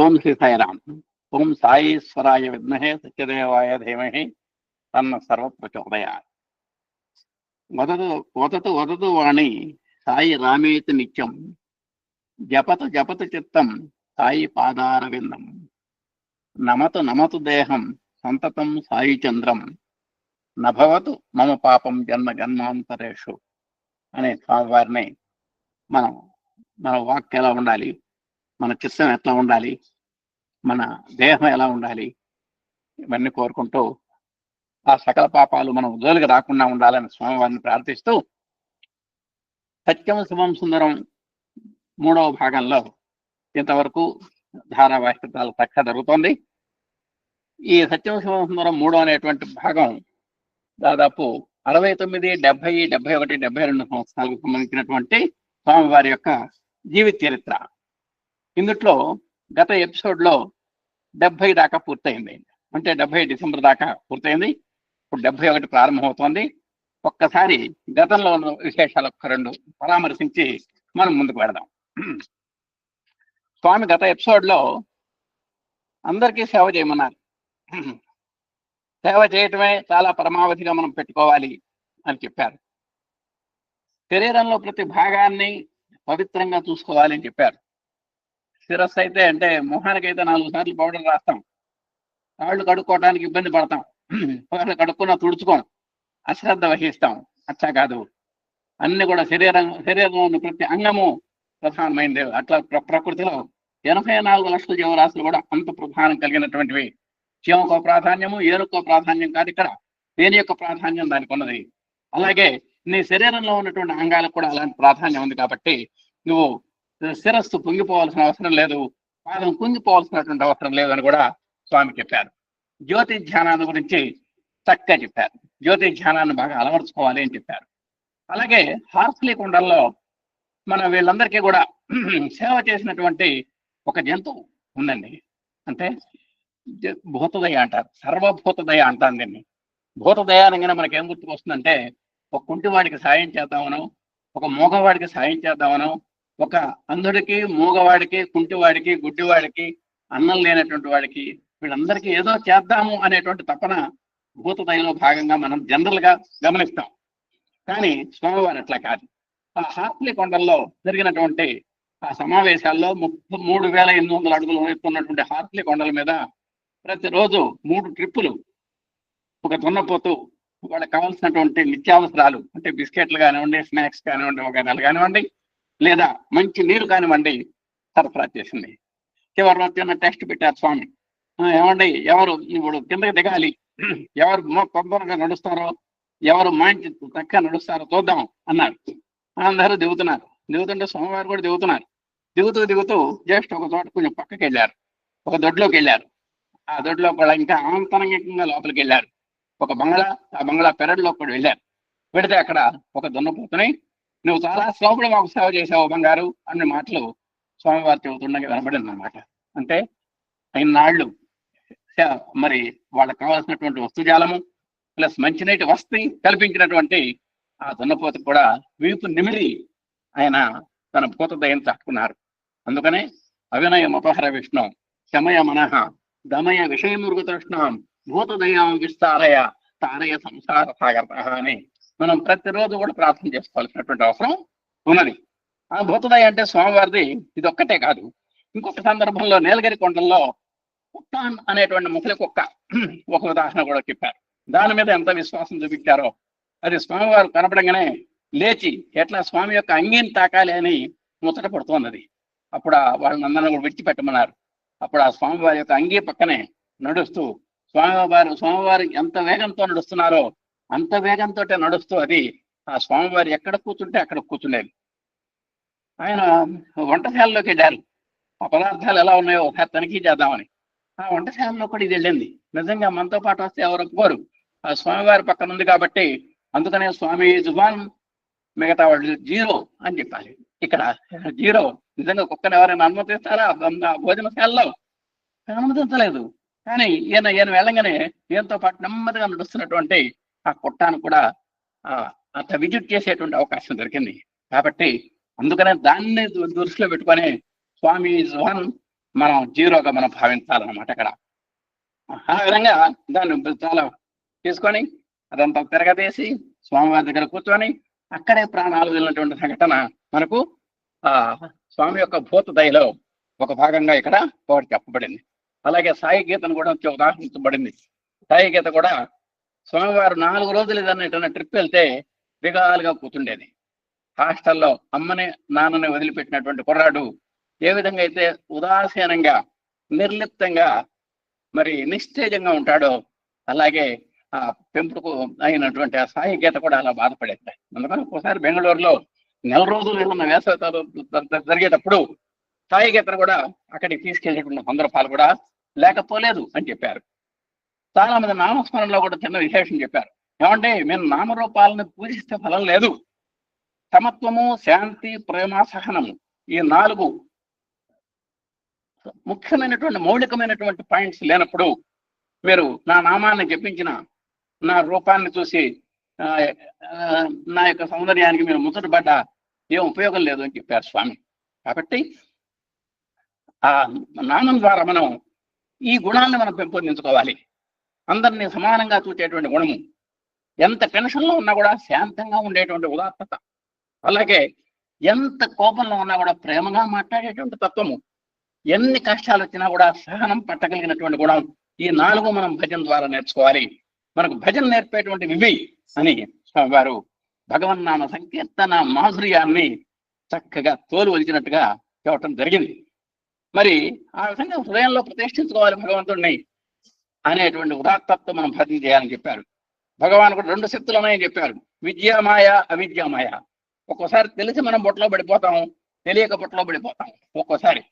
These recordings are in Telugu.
ఓం శ్రీ సాయిరామ్. ఓం సాయీశ్వరాయ విద్మహే సత్యదేవాయ ధీమహి తన్న సర్వ ప్రచోదయాత్. వదతు వదతు వదతు వాణి సాయి రామేతి నిత్యం, జపతు జపతు చిత్తం సాయి పాదారవిందం, నమతు నమతు దేహం సంతతం సాయి చంద్రం, నభవతు మమ పాపం జన్మ జన్మాంతరేషు అనే స్వామివారిని మనం మన వాక్యం ఎలా ఉండాలి, మన చిత్తం ఎట్లా ఉండాలి, మన దేహం ఎలా ఉండాలి, ఇవన్నీ కోరుకుంటూ ఆ సకల పాపాలు మనం జోలికి రాకుండా ఉండాలని స్వామివారిని ప్రార్థిస్తూ సత్యం శుభం సుందరం 3వ భాగంలో ఇంతవరకు ధారావాహికతాలు చక్కగా జరుగుతోంది. ఈ సత్యం శుభం సుందరం 3 అనేటువంటి భాగం దాదాపు 69, 70, 71, 72 సంవత్సరాలకు సంబంధించినటువంటి స్వామివారి యొక్క జీవిత చరిత్ర. ఇందుట్లో గత ఎపిసోడ్లో 70 దాకా పూర్తయింది. అంటే 70 డిసెంబర్ దాకా పూర్తయింది. ఇప్పుడు 71 ప్రారంభమవుతోంది. ఒక్కసారి గతంలో ఉన్న విశేషాలు 2 పరామర్శించి మనం ముందుకు వెళదాం. స్వామి గత ఎపిసోడ్లో అందరికీ సేవ చేయమన్నారు. సేవ చేయటమే చాలా పరమావధిగా మనం పెట్టుకోవాలి అని చెప్పారు. శరీరంలో ప్రతి భాగాన్ని పవిత్రంగా చూసుకోవాలి అని చెప్పారు. శిరస్సు అయితే అంటే మొహానికైతే 4 సార్లు పౌడర్ రాస్తాం, కాళ్ళు కడుక్కోవడానికి ఇబ్బంది పడతాం, కాళ్ళు కడుక్కున్నా తుడుచుకోం, అశ్రద్ధ వహిస్తాం. అట్లా కాదు, అన్ని కూడా శరీరంలోని ప్రతి అంగము ప్రధానమైనది. అట్లా ప్రకృతిలో 84 లక్షల జీవరాశులు కూడా అంత ప్రధానం కలిగినటువంటివి. చీమకో ప్రాధాన్యము, ఏనుకో ప్రాధాన్యం కాదు, ఇక్కడ దేని యొక్క ప్రాధాన్యం దానికి ఉన్నది. అలాగే నీ శరీరంలో ఉన్నటువంటి అంగాలకు కూడా అలాంటి ప్రాధాన్యం ఉంది. కాబట్టి నువ్వు శిరస్సు పొంగిపోవాల్సిన అవసరం లేదు, పాదం కుంగిపోవాల్సినటువంటి అవసరం లేదు అని కూడా స్వామి చెప్పారు. జ్యోతి ధ్యానాన్ని గురించి చక్కగా చెప్పారు. జ్యోతి ధ్యానాన్ని బాగా అలవర్చుకోవాలి అని చెప్పారు. అలాగే హార్స్లీ కొండల్లో మన వీళ్ళందరికీ కూడా సేవ చేసినటువంటి ఒక జంతువు ఉందండి. అంటే భూతదయ అంటారు, సర్వభూతదయ అంటాను దీన్ని. భూతదయ అనగానే మనకేం గుర్తుకొస్తుందంటే, ఒక కుంటివాడికి సాయం చేద్దామనో, ఒక మూగవాడికి సాయం చేద్దామనో, ఒక అంధుడికి, మూగవాడికి, కుంటివాడికి, గుడ్డివాడికి, అన్నం లేనటువంటి వాడికి, వీళ్ళందరికీ ఏదో చేద్దాము అనేటువంటి తపన భూతదయలో భాగంగా మనం జనరల్ గా గమనిస్తాం. కానీ స్వామివారు అట్లా కాదు. ఆ హార్స్లీ కొండల్లో జరిగినటువంటి ఆ సమావేశాల్లో 33,800 అడుగులు ఉన్నటువంటి హార్స్లీ కొండల మీద ప్రతిరోజు 3 ట్రిప్పులు ఒక దున్నపోతూ వాళ్ళకి కావాల్సినటువంటి నిత్యావసరాలు, అంటే బిస్కెట్లు కానివ్వండి, స్నాక్స్ కానివ్వండి, ఒక నెల కానివ్వండి, లేదా మంచి నీరు కానివ్వండి, సరఫరా చేసింది. చివరిలో చిన్న టెస్ట్ పెట్టారు స్వామి. ఏమండి, ఎవరు ఇప్పుడు కిందకి దిగాలి, ఎవరు తొందరగా నడుస్తారో, ఎవరు మంచి చక్కగా నడుస్తారో చూద్దాం అన్నారు. అందరూ దిగుతున్నారు. దిగుతుంటే స్వామివారు కూడా దిగుతున్నారు. దిగుతూ జస్ట్ ఒక చోట కొంచెం పక్కకి వెళ్ళారు, ఒక దొడ్లోకి వెళ్ళారు. ఆ దొడ్లో కూడా ఇంకా ఆంతరంగికంగా లోపలికి వెళ్ళారు. ఒక బంగ్లా, ఆ బంగ్లా పెరడ్లో కూడా వెళ్ళారు. పెడితే అక్కడ ఒక దున్నపోతుని, నువ్వు చాలా శ్రమపడి మాకు సేవ చేసావు బంగారు అనే మాటలు స్వామివారు చెబుతుండగా వినబడింది అన్నమాట. అంటే ఇన్నాళ్ళు మరి వాళ్ళకి కావాల్సినటువంటి వస్తుజాలము ప్లస్ మంచినీటి వసతి కల్పించినటువంటి ఆ దున్నపోత కూడా వీపు నిమిరి ఆయన తన భూతదయం చాటుకున్నారు. అందుకనే అవినయం అపహర విష్ణు శమయ మనః దమయ విషయమృగ తృష్ణాం భూతదయం విస్తారయ తారయ సంసార సాగర అని మనం ప్రతిరోజు కూడా ప్రార్థన చేసుకోవాల్సినటువంటి అవసరం ఉన్నది. ఆ భూతదయ అంటే స్వామివారిది ఇది ఒక్కటే కాదు. ఇంకొక సందర్భంలో నీలగిరి కొండల్లో కుట్టాన్ అనేటువంటి ముసలి కుక్క ఒక ఉదాహరణ కూడా చెప్పారు. దాని మీద ఎంత విశ్వాసం చూపించారో, అది స్వామివారు కనపడంగానే లేచి ఎట్లా స్వామి యొక్క అంగీని తాకాలి అని ముచ్చట పడుతున్నది. అప్పుడు వాళ్ళని అందరినీ కూడా విడిచిపెట్టమన్నారు. అప్పుడు ఆ స్వామివారి యొక్క అంగీ పక్కనే నడుస్తూ స్వామివారు ఎంత వేగంతో నడుస్తున్నారో అంత వేగంతో నడుస్తూ అది ఆ స్వామివారి ఎక్కడ కూర్చుంటే అక్కడ కూర్చునేది. ఆయన వంటశాలలోకి వెళ్ళారు. ఆ పదార్థాలు ఎలా ఉన్నాయో ఒకసారి తనిఖీ చేద్దామని. ఆ వంటశాలలో కూడా ఇది వెళ్ళింది. నిజంగా మనతో పాటు వస్తే ఎవరు ఒప్పుకోరు, ఆ స్వామివారి పక్కన ఉంది కాబట్టి. అందుకనే స్వామి జుబాన్, మిగతా వాళ్ళు 0 అని చెప్పాలి. ఇక్కడ 0. నిజంగా కుక్కను ఎవరైనా అనుమతిస్తారా భోజనశాలలో? అనుమతించలేదు. కానీ ఈయన వెళ్ళంగానే ఈయనతో పాటు నెమ్మదిగా నడుస్తున్నటువంటి ఆ కుట్టాను కూడా అంత విజిట్ చేసేటువంటి అవకాశం దొరికింది. కాబట్టి అందుకనే దాన్ని దృష్టిలో పెట్టుకొని స్వామి జుబాన్ మనం జీరోగా మనం భావించాలన్నమాట అక్కడ. ఆ విధంగా దాన్ని చాలా తీసుకొని అదంతా తిరగదీసి స్వామివారి దగ్గర కూర్చొని అక్కడే ప్రాణాలు వదిలినటువంటి సంఘటన మనకు ఆ స్వామి యొక్క భూత దయలో ఒక భాగంగా ఇక్కడ ఒకటి చెప్పబడింది. అలాగే సాయి గీతను కూడా ఉదాహరించబడింది. సాయి గీత కూడా స్వామివారు 4 రోజులు ఏదన్నా ట్రిప్ వెళ్తే దిగాలుగా కూతుండేది. హాస్టల్లో అమ్మని నాన్నని వదిలిపెట్టినటువంటి కుర్రాడు ఏ విధంగా అయితే ఉదాసీనంగా నిర్లిప్తంగా మరి నిస్తేజంగా ఉంటాడో అలాగే ఆ పెంపుడుకు అయినటువంటి ఆ సాయి గీత కూడా అలా బాధపడేది. అందుకని ఒకసారి బెంగళూరులో 4 రోజులు ఏమన్నా వేసవి జరిగేటప్పుడు సాయి గీతను కూడా అక్కడికి తీసుకెళ్ళేటువంటి సందర్భాలు కూడా లేకపోలేదు అని చెప్పారు. చాలా మంది నామస్మరణలో కూడా చిన్న విశేషం చెప్పారు. ఏమంటే మేము నామరూపాలను పూజిస్తే ఫలం లేదు, సమత్వము, శాంతి, ప్రేమ, సహనము ఈ 4 ముఖ్యమైనటువంటి మౌలికమైనటువంటి పాయింట్స్ లేనప్పుడు మీరు నా నామాన్ని జపించిన నా రూపాన్ని చూసి నా యొక్క సౌందర్యానికి మీరు ముచ్చటపడ్డా ఏం ఉపయోగం లేదు అని చెప్పారు స్వామి. కాబట్టి ఆ నామం ద్వారా మనం ఈ గుణాన్ని మనం పెంపొందించుకోవాలి. అందరినీ సమానంగా చూసేటువంటి గుణము, ఎంత టెన్షన్లో ఉన్నా కూడా శాంతంగా ఉండేటువంటి ఉదాత్తత, అలాగే ఎంత కోపంలో ఉన్నా కూడా ప్రేమగా మాట్లాడేటువంటి తత్వము, ఎన్ని కష్టాలు వచ్చినా కూడా సహనం పట్టగలిగినటువంటి గుణం, ఈ 4 మనం భజన ద్వారా నేర్చుకోవాలి. మనకు భజన నేర్పేటువంటి వివి అని వారు భగవన్నామ సంకీర్తన మాధుర్యాన్ని చక్కగా తోలు ఒలిచినట్టుగా చెప్పటం జరిగింది. మరి ఆ విధంగా హృదయంలో ప్రతిష్ఠించుకోవాలి భగవంతుడిని అనేటువంటి ఉదాత్తత్వం మనం భజన చేయాలని చెప్పారు. భగవాన్ కూడా 2 శక్తులు ఉన్నాయని చెప్పారు, విద్యామాయ, అవిద్యామాయ. ఒక్కోసారి తెలిసి మనం బొట్టలో పడిపోతాం, తెలియక బొట్టలో పడిపోతాం ఒక్కోసారి.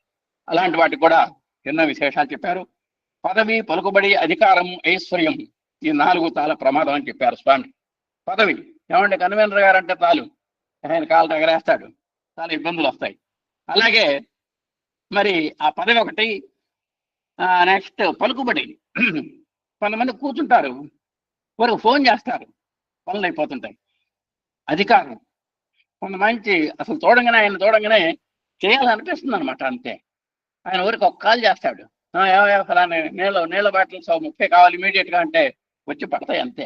అలాంటి వాటికి కూడా ఎన్నో విశేషాలు చెప్పారు. పదవి, పలుకుబడి, అధికారం, ఐశ్వర్యం ఈ 4 చాలా ప్రమాదం అని చెప్పారు స్వామి. పదవి ఏమంటే కన్వీనర్ గారు అంటే చాలు ఆయన కాలు ఎగరేస్తాడు, చాలా ఇబ్బందులు వస్తాయి. అలాగే మరి ఆ పదవి ఒకటి. నెక్స్ట్ పలుకుబడి, కొంతమంది కూర్చుంటారు, వారికి ఫోన్ చేస్తారు, పనులు అయిపోతుంటాయి. అధికారం, కొంతమంది అసలు ఆయన చూడంగానే చేయాలనిపిస్తుంది అనమాట. అంతే, ఆయన ఊరికి ఒక కాల్ చేస్తాడు, ఫలానా నీళ్ళ బాటిల్స్ 30 కావాలి ఇమీడియట్గా అంటే వచ్చి పడతాయి అంతే.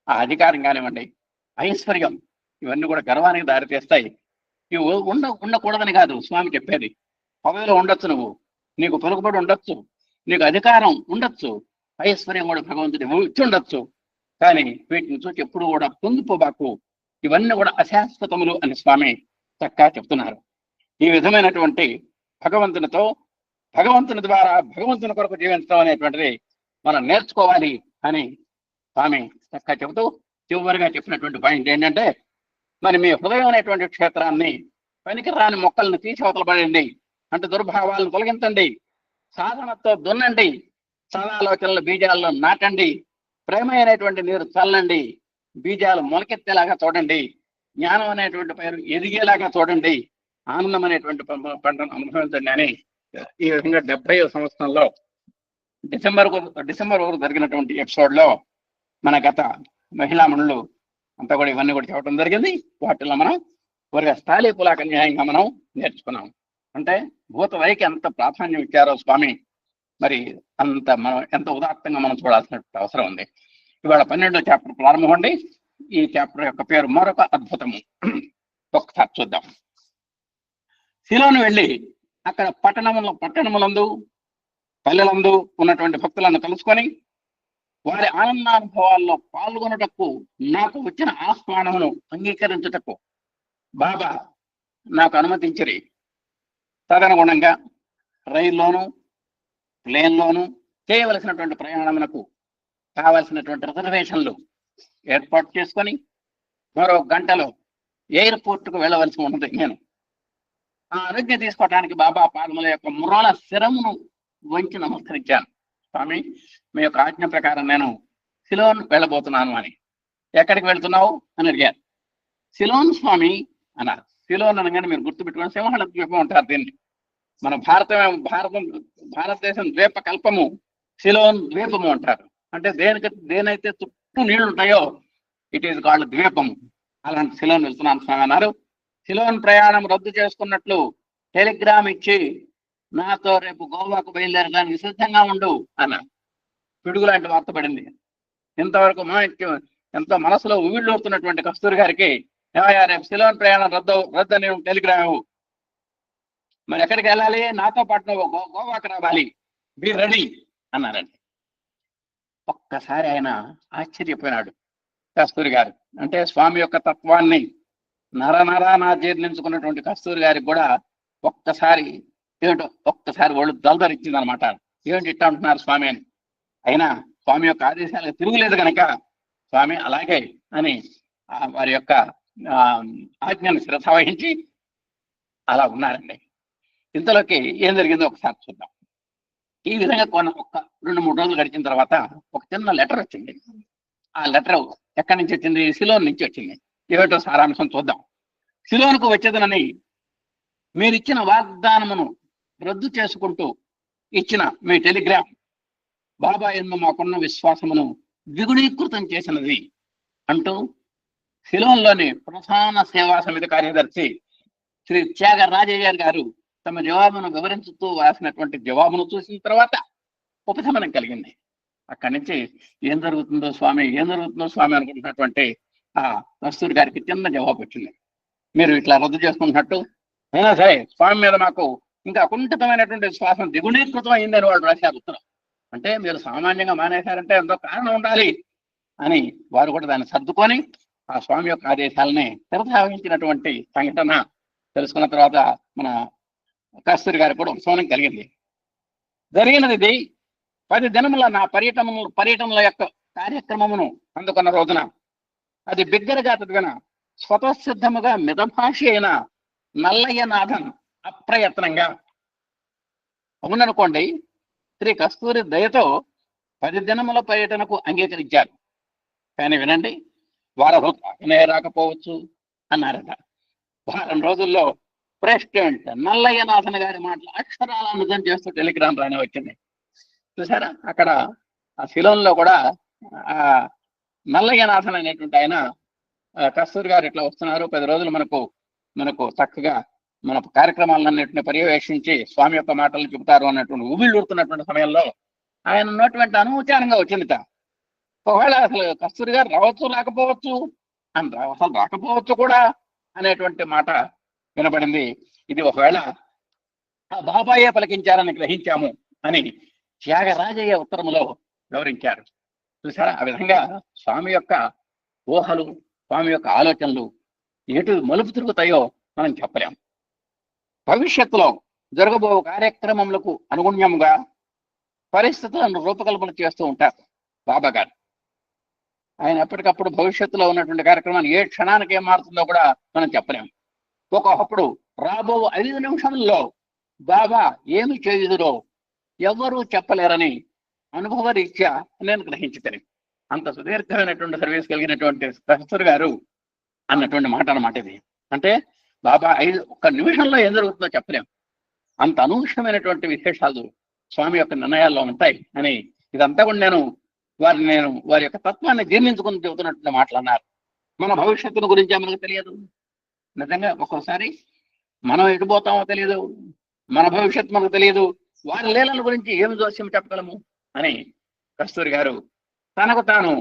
ఆ అధికారం కానివ్వండి, ఐశ్వర్యం, ఇవన్నీ కూడా గర్వానికి దారితీస్తాయి. ఇవి ఉండకూడదని కాదు స్వామి చెప్పేది. పదవిలో ఉండొచ్చు, నువ్వు నీకు పలుకుబడి ఉండొచ్చు, నీకు అధికారం ఉండొచ్చు, ఐశ్వర్యం కూడా భగవంతుడి ఇచ్చి ఉండొచ్చు, కానీ వీటిని చూసి ఎప్పుడు కూడా పొంగిపోబాకు, ఇవన్నీ కూడా అశాశ్వతములు అని స్వామి చక్కగా చెప్తున్నారు. ఈ విధమైనటువంటి భగవంతునితో, భగవంతుని ద్వారా భగవంతుని కొరకు జీవించడం అనేటువంటిది మనం నేర్చుకోవాలి అని స్వామి చక్కగా చెబుతూ చివరిగా చెప్పినటువంటి పాయింట్ ఏంటంటే, మరి మీ హృదయం అనేటువంటి క్షేత్రాన్ని పనికిరాని మొక్కలను తీసి అవతల పడండి, అంటే దుర్భావాలను తొలగించండి, సాధనతో దున్నండి, సదాలోచనల బీజాలను నాటండి, ప్రేమ అనేటువంటి నీరు చల్లండి, బీజాలు మొలకెత్తేలాగా చూడండి, జ్ఞానం అనేటువంటి పేరు ఎదిగేలాగా చూడండి, ఆనందం అనేటువంటి పంటను అనుభవించండి అని ఈ విధంగా 70వ సంవత్సరంలో డిసెంబర్ వరకు జరిగినటువంటి ఎపిసోడ్లో మన గత మహిళా మనులు అంతా కూడా ఇవన్నీ కూడా చెప్పడం జరిగింది. వాటిలో మనం ఒక స్థాళీ పులాక న్యాయంగా మనం నేర్చుకున్నాం. అంటే భూతదయకి ఎంత ప్రాధాన్యం ఇచ్చారో స్వామి, మరి అంత మనం ఎంత ఉదాత్తంగా మనం చూడాల్సిన అవసరం ఉంది. ఇవాళ 12వ చాప్టర్ ప్రారంభం అండి. ఈ చాప్టర్ యొక్క పేరు మరొక అద్భుతము. ఒకసారి చూద్దాం. సిలోను వెళ్ళి అక్కడ పట్టణములందు పల్లెలందు ఉన్నటువంటి భక్తులను కలుసుకొని వారి ఆనందానుభవాల్లో పాల్గొనటకు నాకు వచ్చిన ఆహ్వానమును అంగీకరించుటకు బాబా నాకు అనుమతించిరి. తదనుగుణంగా రైల్లోను ప్లేన్లోను చేయవలసినటువంటి ప్రయాణమునకు కావలసినటువంటి రిజర్వేషన్లు ఏర్పాటు చేసుకొని మరో గంటలో ఎయిర్పోర్ట్కు వెళ్ళవలసి ఉన్నది. నేను ఆ అనుజ్ఞ తీసుకోవడానికి బాబా పాదముల యొక్క మురాల శిరమును వంచి నమస్కరించాను. స్వామి, మీ యొక్క ఆజ్ఞ ప్రకారం నేను సిలోన్ వెళ్ళబోతున్నాను అని. ఎక్కడికి వెళ్తున్నావు అని అడిగారు. సిలోన్ స్వామి అన్నారు. సిలోన్ అనగానే మీరు గుర్తుపెట్టుకుని సింహళ ద్వీపం ఉంటారు దీన్ని. మన భారతదేశం ద్వీప కల్పము సిలోన్ ద్వీపము అంటారు. అంటే దేనైతే చుట్టూ నీళ్లు ఉంటాయో ఇట్ ఈజ్ కాల్డ్ ద్వీపము. అలాంటి సిలోన్ వెళ్తున్నాను స్వామి అన్నారు. సిలోన్ ప్రయాణం రద్దు చేసుకున్నట్లు టెలిగ్రామ్ ఇచ్చి నాతో రేపు గోవాకు బయలుదేరడానికి సిద్ధంగా ఉండు అన్న. పిడుగు లాంటి వార్త పడింది. ఇంతవరకు ఎంతో మనసులో ఉవిళ్ళూరుతున్నటువంటి కస్తూరి గారికి రేపు సిలోన్ ప్రయాణం రద్దని టెలిగ్రామ్. మరి ఎక్కడికి వెళ్ళాలి? నాతో పాటు నువ్వు గోవాకు రావాలి, బి రెడీ అన్నారండి. ఒక్కసారి ఆయన ఆశ్చర్యపోయినాడు కస్తూరి గారు. అంటే స్వామి యొక్క తత్వాన్ని నరనరానా జీర్ణించుకున్నటువంటి కస్తూరి గారికి కూడా ఒక్కసారి ఒళ్ళు దళదరించింది అనమాట. ఏమిటి ఇట్లా అంటున్నారు స్వామి అని. అయినా స్వామి యొక్క ఆదేశాలకు తిరుగులేదు కనుక స్వామి అలాగే అని వారి యొక్క ఆజ్ఞను శ్రద్ధ వహించి అలా ఉన్నారండి. ఇంతలోకి ఏం జరిగిందో ఒకసారి చూద్దాం. ఈ విధంగా ఒక 2-3 రోజులు గడిచిన తర్వాత ఒక చిన్న లెటర్ వచ్చింది. ఆ లెటర్ ఎక్కడి నుంచి వచ్చింది? సిలోన్ నుంచి వచ్చింది. ఏమిటో సారాంశం చూద్దాం. సిలోన్కు వచ్చేదనని మీరిచ్చిన వాగ్దానమును రద్దు చేసుకుంటూ ఇచ్చిన మీ టెలిగ్రామ్ బాబా యందు మాకున్న విశ్వాసమును ద్విగుణీకృతం చేసినది అంటూ సిలోన్లోని ప్రధాన సేవా సమితి కార్యదర్శి శ్రీ త్యాగరాజయ్య గారు తమ జవాబును వివరించుతూ రాసినటువంటి జవాబును చూసిన తర్వాత ఉపశమనం కలిగింది. అక్కడి నుంచి ఏం జరుగుతుందో స్వామి అనుకుంటున్నటువంటి ఆ కస్తూరి గారికి చిన్న జవాబు వచ్చింది. మీరు ఇట్లా రద్దు చేసుకుంటున్నట్టు అయినా సరే స్వామి మీద మాకు ఇంకా అకుంఠితమైనటువంటి విశ్వాసం ద్విగుణీకృతం అయిందని వాళ్ళు రాశారు ఉత్తరం. అంటే మీరు సామాన్యంగా మానేశారంటే ఎంతో కారణం ఉండాలి అని వారు కూడా దాన్ని సర్దుకొని ఆ స్వామి యొక్క ఆదేశాలని తిరసావించినటువంటి సంఘటన తెలుసుకున్న తర్వాత మన కస్తూరి గారికి కూడా ఉపశమనం కలిగింది. జరిగినది ఇది 10 దినముల నా పర్యటనల యొక్క కార్యక్రమమును అందుకున్న రోజున అది బిగ్గరగా చదివిన స్వతసిద్ధముగా మితభాషి అయిన నల్లయ్యనాథన్ అప్రయత్నంగా అవుననుకోండి శ్రీ కస్తూరి దయతో 10 దినముల పర్యటనకు అంగీకరించారు. కానీ వినండి, వారం రాకపోవచ్చు అన్నారట. వారం రోజుల్లో ప్రెసిడెంట్ నల్లయ్యనాథన్ గారి మాటలు అక్షరాల నిజం చేస్తూ టెలిగ్రామ్ రాని వచ్చింది. చూసారా, అక్కడ ఆ సిలోన్లో కూడా ఆ నల్లయ్యనాథన్ అనేటువంటి ఆయన కస్తూరి గారు ఇట్లా వస్తున్నారు, 10 రోజులు మనకు చక్కగా మన కార్యక్రమాలన్నింటినీ పర్యవేక్షించి స్వామి యొక్క మాటలు చెబుతారు అన్నటువంటి ఊబిళ్ళూరుతున్నటువంటి సమయంలో ఆయన ఉన్నటువంటి అనుచారంగా వచ్చిందిట. ఒకవేళ అసలు కస్తూరి గారు రాకపోవచ్చు అసలు రాకపోవచ్చు కూడా అనేటువంటి మాట వినబడింది. ఇది ఒకవేళ ఆ బాబాయే పలికించారని గ్రహించాము అని త్యాగరాజయ్య ఉత్తరములో వివరించారు. చూసారా, ఆ విధంగా స్వామి యొక్క ఊహలు, స్వామి యొక్క ఆలోచనలు ఎటు మలుపు తిరుగుతాయో మనం చెప్పలేం. భవిష్యత్తులో జరగబో కార్యక్రమములకు అనుగుణ్యముగా పరిస్థితులను రూపకల్పన చేస్తూ ఉంటారు బాబా గారు. ఆయన ఎప్పటికప్పుడు భవిష్యత్తులో ఉన్నటువంటి కార్యక్రమాన్ని ఏ క్షణానికి ఏం మారుతుందో కూడా మనం చెప్పలేము. ఒకప్పుడు రాబో 5 నిమిషంలో బాబా ఏమి చేయుదురో ఎవరూ చెప్పలేరని అనుభవరీత్యా నేను గ్రహించుతాను. అంత సుదీర్ఘమైనటువంటి సర్వీస్ కలిగినటువంటి కస్తూరి గారు అన్నటువంటి మాట అన్నమాట ఇది. అంటే బాబా 1 నిమిషంలో ఏం జరుగుతుందో చెప్పలేము. అంత అనూహ్యమైనటువంటి విశేషాలు స్వామి యొక్క నిర్ణయాల్లో ఉంటాయి అని ఇదంతా కూడా నేను వారి యొక్క తత్వాన్ని జీర్ణించుకుని చెబుతున్నటువంటి మాటలు అన్నారు. మన భవిష్యత్తును గురించి మనకు తెలియదు. నిజంగా ఒక్కోసారి మనం ఎటుపోతామో తెలియదు, మన భవిష్యత్తు మనకు తెలియదు, వారి లీలల గురించి ఏమి జోస్యం చెప్పగలము అని కస్తూరి గారు తనకు తాను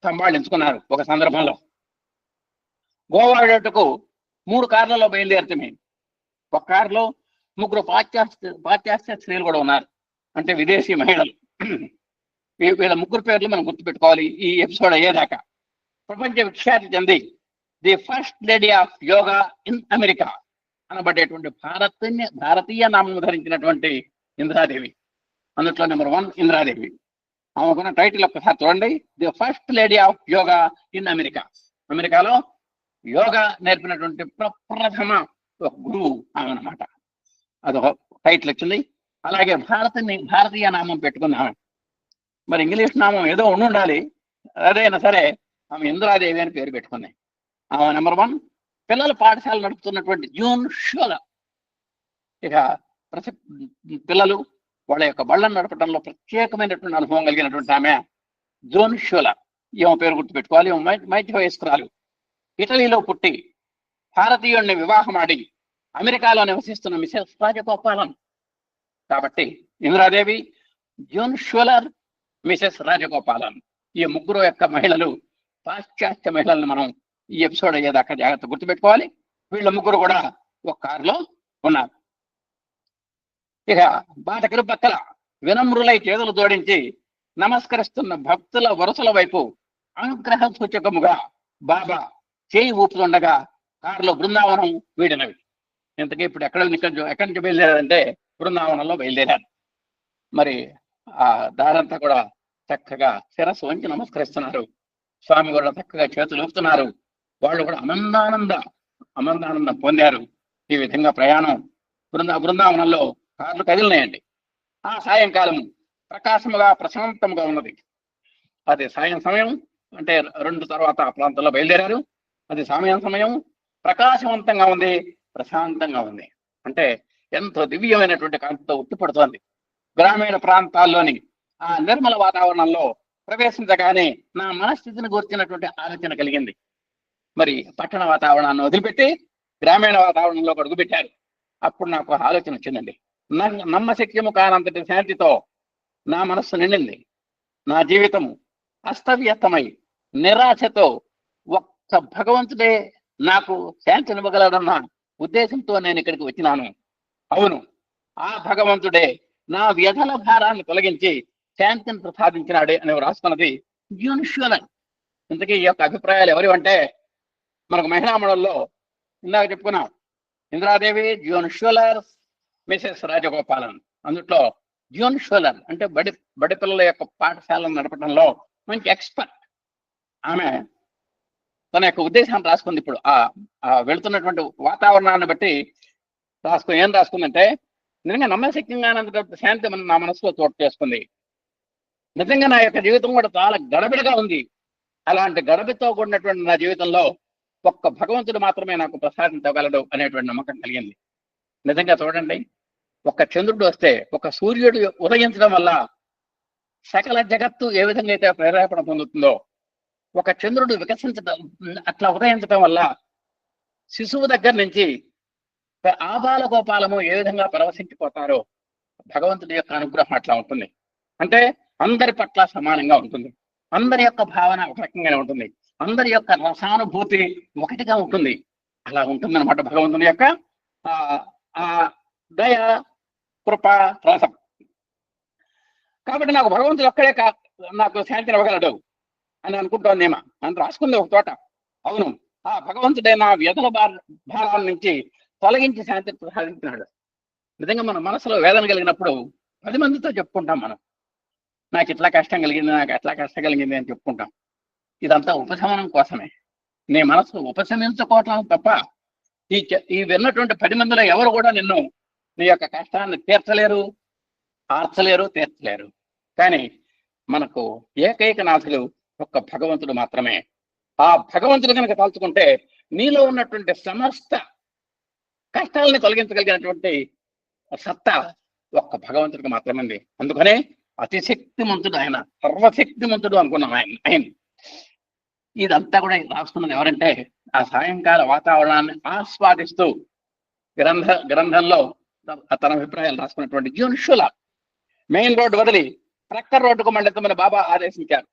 సంభాళించుకున్నారు. ఒక సందర్భంలో గోవా వెళ్ళటకు 3 కార్లలో బయలుదేరితే ఒక కారులో 3 పాశ్చాత్య స్త్రీలు కూడా ఉన్నారు, అంటే విదేశీ మహిళలు. వీళ్ళ 3 పేర్లు మనం గుర్తుపెట్టుకోవాలి ఈ ఎపిసోడ్ అయ్యేదాకా. ప్రపంచ విఖ్యాతి చెంది the first lady of yoga in America అనబడేటువంటి భారతీయ నామం ధరించినటువంటి ఇంద్రాదేవి, అందులో నెంబర్ 1 ఇంద్రాదేవి. ఆమెకున్న టైటిల్ ఒక్కసారి చూడండి, the first lady of yoga in America. అమెరికాలో యోగా నేర్పినటువంటి ప్రథమ గురువు ఆమె అన్నమాట. అదొక టైటిల్ వచ్చింది. అలాగే భారతీయ నామం పెట్టుకున్న ఆమె, మరి ఇంగ్లీష్ నామం ఏదో ఉండాలి, అదైనా సరే ఆమె ఇంద్రాదేవి అని పేరు పెట్టుకుంది. ఆమె నెంబర్ 1. పిల్లల పాఠశాల నడుపుతున్నటువంటి జూన్ షోలా. ఇక పిల్లలు వాళ్ళ యొక్క బళ్ళను నడపడంలో ప్రత్యేకమైనటువంటి అనుభవం కలిగినటువంటి ఆమె జోన్ షోలా. ఈమె పేరు గుర్తుపెట్టుకోవాలి. మధ్య వయస్కురాలు, ఇటలీలో పుట్టి భారతీయుడిని వివాహమాడి అమెరికాలో నివసిస్తున్న మిసెస్ రాజగోపాలన్. కాబట్టి Indiradevi, June Schuyler, Mrs Rajagopalan, ఈ ముగ్గురు యొక్క మహిళలు, పాశ్చాత్య మహిళలను మనం ఈ ఎపిసోడ్ అయ్యేదాకా జాగ్రత్త గుర్తుపెట్టుకోవాలి. వీళ్ళ ముగ్గురు కూడా ఒక కారులో ఉన్నారు. ఇక బాటకిరు పక్కల వినమ్రులై చేతులు జోడించి నమస్కరిస్తున్న భక్తుల వరుసల వైపు అనుగ్రహ సూచకముగా బాబా చేయి ఊపుతుండగా కారులో బృందావనం వీడినవి. ఇంతకీ ఇప్పుడు ఎక్కడి నుంచి బయలుదేరారంటే బృందావనంలో బయలుదేరారు. మరి ఆ దారంతా కూడా చక్కగా శిరస్సు వంచి నమస్కరిస్తున్నారు. స్వామి కూడా చక్కగా చేతులు ఊపుతున్నారు. వాళ్ళు కూడా అమందానందం పొందారు. ఈ విధంగా ప్రయాణం బృందావనంలో కార్లు కదిలినాయండి. ఆ సాయంకాలం ప్రకాశముగా ప్రశాంతంగా ఉన్నది. అది సాయం సమయం అంటే 2 తర్వాత ఆ ప్రాంతంలో బయలుదేరారు. అది సమయం ప్రకాశవంతంగా ఉంది, ప్రశాంతంగా ఉంది. అంటే ఎంతో దివ్యమైనటువంటి కాంతితో ఉట్టిపడుతోంది. గ్రామీణ ప్రాంతాల్లోని ఆ నిర్మల వాతావరణంలో ప్రవేశించగానే నా మనస్థితిని గురించినటువంటి ఆలోచన కలిగింది. మరి పట్టణ వాతావరణాన్ని వదిలిపెట్టి గ్రామీణ వాతావరణంలో అడుగుపెట్టారు. అప్పుడు నాకు ఆలోచన వచ్చిందండి. నమ్మశక్యము కానంతటి శాంతితో నా మనస్సు నిండింది. నా జీవితము అస్తవ్యస్తమై నిరాశతో ఒక్క భగవంతుడే నాకు శాంతినివ్వగలడన్న ఉద్దేశంతో నేను ఇక్కడికి వచ్చినాను. అవును, ఆ భగవంతుడే నా వ్యధల భారాన్ని తొలగించి శాంతిని ప్రసాదించినాడే అని రాసుకున్నది జూన్ షూలర్. ఇంతకీ ఈ యొక్క అభిప్రాయాలు ఎవరి అంటే మనకు మహిళామణుల్లో ఇందాక చెప్పుకున్నాం, Indiradevi, June Schuyler, Mrs Rajagopalan. అందుట్లో జూన్ షూలర్ అంటే బడి పిల్లల యొక్క పాఠశాలను నడపడంలో మంచి ఎక్స్పర్ట్. ఆమె తన యొక్క ఉద్దేశాన్ని రాసుకుంది. ఇప్పుడు ఆ వెళుతున్నటువంటి వాతావరణాన్ని బట్టి ఏం రాసుకుందంటే, నిజంగా నమ్మశక్యంగానంత శాంతి నా మనసులో చోటు చేసుకుంది. నిజంగా నా యొక్క జీవితం కూడా చాలా గడబిడగా ఉంది. అలాంటి గడబితో కూడినటువంటి నా జీవితంలో ఒక్క భగవంతుడు మాత్రమే నాకు ప్రసాదించగలడు అనేటువంటి నమ్మకం కలిగింది. నిజంగా చూడండి, ఒక చంద్రుడు వస్తే, ఒక సూర్యుడు ఉదయించడం వల్ల సకల జగత్తు ఏ విధంగా అయితే ప్రేరేపణ పొందుతుందో, ఒక చంద్రుడు వికసించడం, అట్లా ఉదయించడం వల్ల శిశువు దగ్గర నుంచి ఆబాల గోపాలము ఏ విధంగా పరవశించిపోతారో భగవంతుడి యొక్క అనుగ్రహం అట్లా ఉంటుంది. అంటే అందరి పట్ల సమానంగా ఉంటుంది. అందరి యొక్క భావన ఒక రకంగానే ఉంటుంది. అందరి యొక్క రసానుభూతి ఒకటిగా ఉంటుంది. అలా ఉంటుంది అనమాట భగవంతుని యొక్క ఆ దయ, కృప, రసం. కాబట్టి నాకు భగవంతుడు ఒక్కడే నాకు శాంతిని ఇవ్వగలడు అని అనుకుంటోందేమో అని రాసుకుంది ఒక చోట. అవును, ఆ భగవంతుడే నా వ్యధల భారాల నుంచి తొలగించి శాంతిని ప్రసాదించినాడు. నిజంగా మన మనసులో వేదన కలిగినప్పుడు 10 మందితో చెప్పుకుంటాం. మనం నాకు ఇట్లా కష్టం కలిగింది, నాకు ఎట్లా కష్టం కలిగింది అని చెప్పుకుంటాం. ఇదంతా ఉపశమనం కోసమే. నీ మనసు ఉపశమించుకోవటం తప్ప ఈ విన్నటువంటి 10 మందిలో ఎవరు కూడా నిన్ను నీ యొక్క కష్టాన్ని తీర్చలేరు, తీర్చలేరు. కానీ మనకు ఏకైక నాథుడు ఒక్క భగవంతుడు మాత్రమే. ఆ భగవంతుడు కనుక తలుచుకుంటే నీలో ఉన్నటువంటి సమస్త కష్టాలని తొలగించగలిగినటువంటి సత్తా ఒక్క భగవంతుడికి మాత్రమే ఉంది. అందుకనే అతిశక్తిమంతుడు ఆయన, సర్వశక్తిమంతుడు అనుకున్నాం ఆయన. ఇదంతా కూడా రాస్తున్నది ఎవరంటే ఆ సాయంకాల వాతావరణాన్ని ఆస్వాదిస్తూ గ్రంథంలో తన అభిప్రాయాలు రాసుకున్నటువంటి జూన్ షూలర్. మెయిన్ రోడ్డు వదిలి ప్రక్క రోడ్డుకు మళ్ళీ బాబా ఆదేశించారు.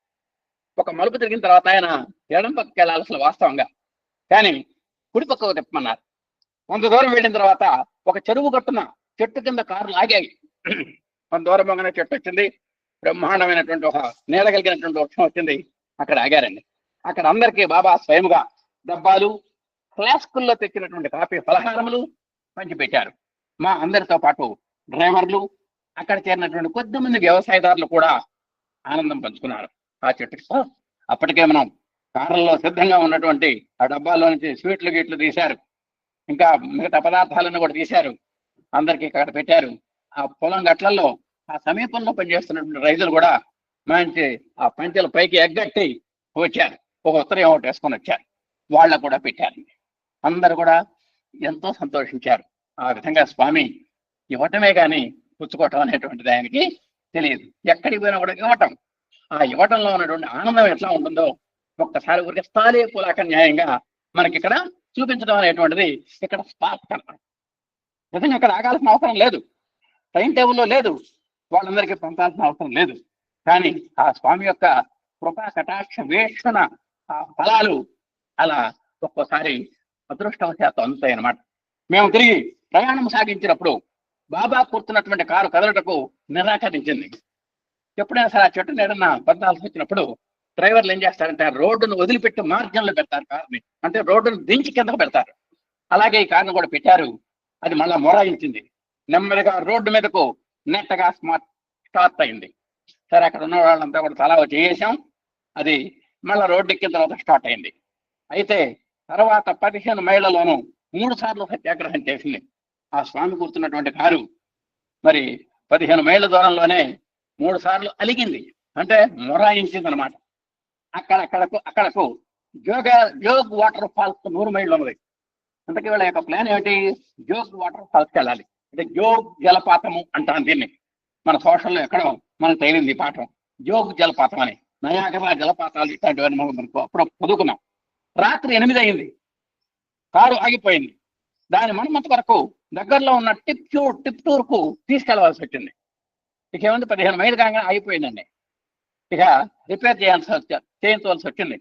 ఒక మలుపు తిరిగిన తర్వాత ఆయన ఎడం పక్కకి వెళ్ళాల్సిన వాస్తవంగా, కానీ కుడి పక్కకు తిప్పమన్నారు. కొంత దూరం వెళ్ళిన తర్వాత ఒక చెరువు గట్టున చెట్టు కింద కార్లు ఆగాయి. కొంత దూరం పోగానే చెట్టు వచ్చింది, బ్రహ్మాండమైనటువంటి ఒక నీడ కలిగినటువంటి వృక్షం వచ్చింది. అక్కడ ఆగారండి. అక్కడ అందరికీ బాబా స్వయముగా డబ్బాలు, ఫ్లాస్కుల్లో తెచ్చినటువంటి కాఫీ పలహారములు పంచిపెట్టారు. మా అందరితో పాటు డ్రైవర్లు, అక్కడ చేరినటువంటి కొద్దిమంది వ్యవసాయదారులు కూడా ఆనందం పంచుకున్నారు. ఆ చెట్టుకి అప్పటికే మనం కారుల్లో సిద్ధంగా ఉన్నటువంటి ఆ డబ్బాల్లో నుంచి స్వీట్లు గీట్లు తీశారు, ఇంకా మిగతా పదార్థాలను కూడా తీశారు, అందరికీ అక్కడ పెట్టారు. ఆ పొలం గట్లల్లో ఆ సమీపంలో పనిచేస్తున్నటువంటి రైతులు కూడా మంచి ఆ పంచెల పైకి ఎగ్గట్టి వచ్చారు. ఒక ఉత్తరం ఒకటి వేసుకొని వచ్చారు, వాళ్ళకు కూడా పెట్టారు. అందరు కూడా ఎంతో సంతోషించారు. ఆ విధంగా స్వామి ఇవ్వటమే కానీ పుచ్చుకోవటం అనేటువంటిది ఆయనకి తెలియదు. ఎక్కడికి పోయినా కూడా ఇవ్వటం, ఆ ఇవ్వటంలో ఉన్నటువంటి ఆనందం ఎట్లా ఉంటుందో ఒక్కసారి ఊరికి స్థాలే పులాక న్యాయంగా మనకి ఇక్కడ చూపించడం అనేటువంటిది ఇక్కడ స్పార్క్ అన్నమాట. నిజంగా అక్కడ ఆగాల్సిన అవసరం లేదు. టైం టేబుల్లో లేదు, వాళ్ళందరికీ పంపాల్సిన అవసరం లేదు. కానీ ఆ స్వామి యొక్క కృపా కటాక్ష వీక్షణ ఆ ఫలాలు అలా ఒక్కోసారి అదృష్టవశాత్తు అందుతాయి అన్నమాట. మేము తిరిగి ప్రయాణం సాగించినప్పుడు బాబా కూర్చున్నటువంటి కారు కదలటకు నిరాకరించింది. ఎప్పుడైనా సరే ఆ చెట్టు నీడన బద్దాల్సి వచ్చినప్పుడు డ్రైవర్లు ఏం చేస్తారంటే రోడ్డును వదిలిపెట్టి మార్గంలో పెడతారు కార్ని, అంటే రోడ్డును దించి కిందకు పెడతారు. అలాగే ఈ కార్ను కూడా పెట్టారు. అది మళ్ళా మొరాయించింది. నెమ్మదిగా రోడ్డు మీదకు నెట్టగా స్టార్ట్ అయింది. సరే అక్కడ ఉన్న వాళ్ళంతా కూడా తలా చేసాం. అది మళ్ళా రోడ్డు ఎక్కిన తర్వాత స్టార్ట్ అయింది. అయితే తర్వాత 15 మైళ్ళలోనూ 3 సార్లు సత్యాగ్రహం చేసింది. ఆ స్వామి కూర్చున్నటువంటి కారు మరి 15 మైళ్ళ దూరంలోనే 3 సార్లు అలిగింది, అంటే మొరాయించింది అనమాట. అక్కడకు జోగ్ వాటర్ ఫాల్స్ 100 మైళ్ళు ఉన్నది. అందుకే వీళ్ళ యొక్క ప్లాన్ ఏమిటి, జోగ్ వాటర్ ఫాల్స్కి వెళ్ళాలి. అంటే జోగ్ జలపాతము అంటాను దీన్ని. మన సోషల్లో ఎక్కడో మనకు తగిలింది పాఠం, జోగ్ జలపాతం అని. నయాగరా జలపాతాలు ఇట్లాంటివన్నీ మనకు అప్పుడు చదువుకున్నాం. రాత్రి 8 అయింది, కారు ఆగిపోయింది. దాని మరమ్మతు వరకు దగ్గరలో ఉన్న టిప్టూర్కు తీసుకెళ్లవలసి వచ్చింది. ఇక ఏముంది, 15 మైళ్ళు కాగానే ఆగిపోయిందండి. ఇక రిపేర్ చేయించవలసి వచ్చింది.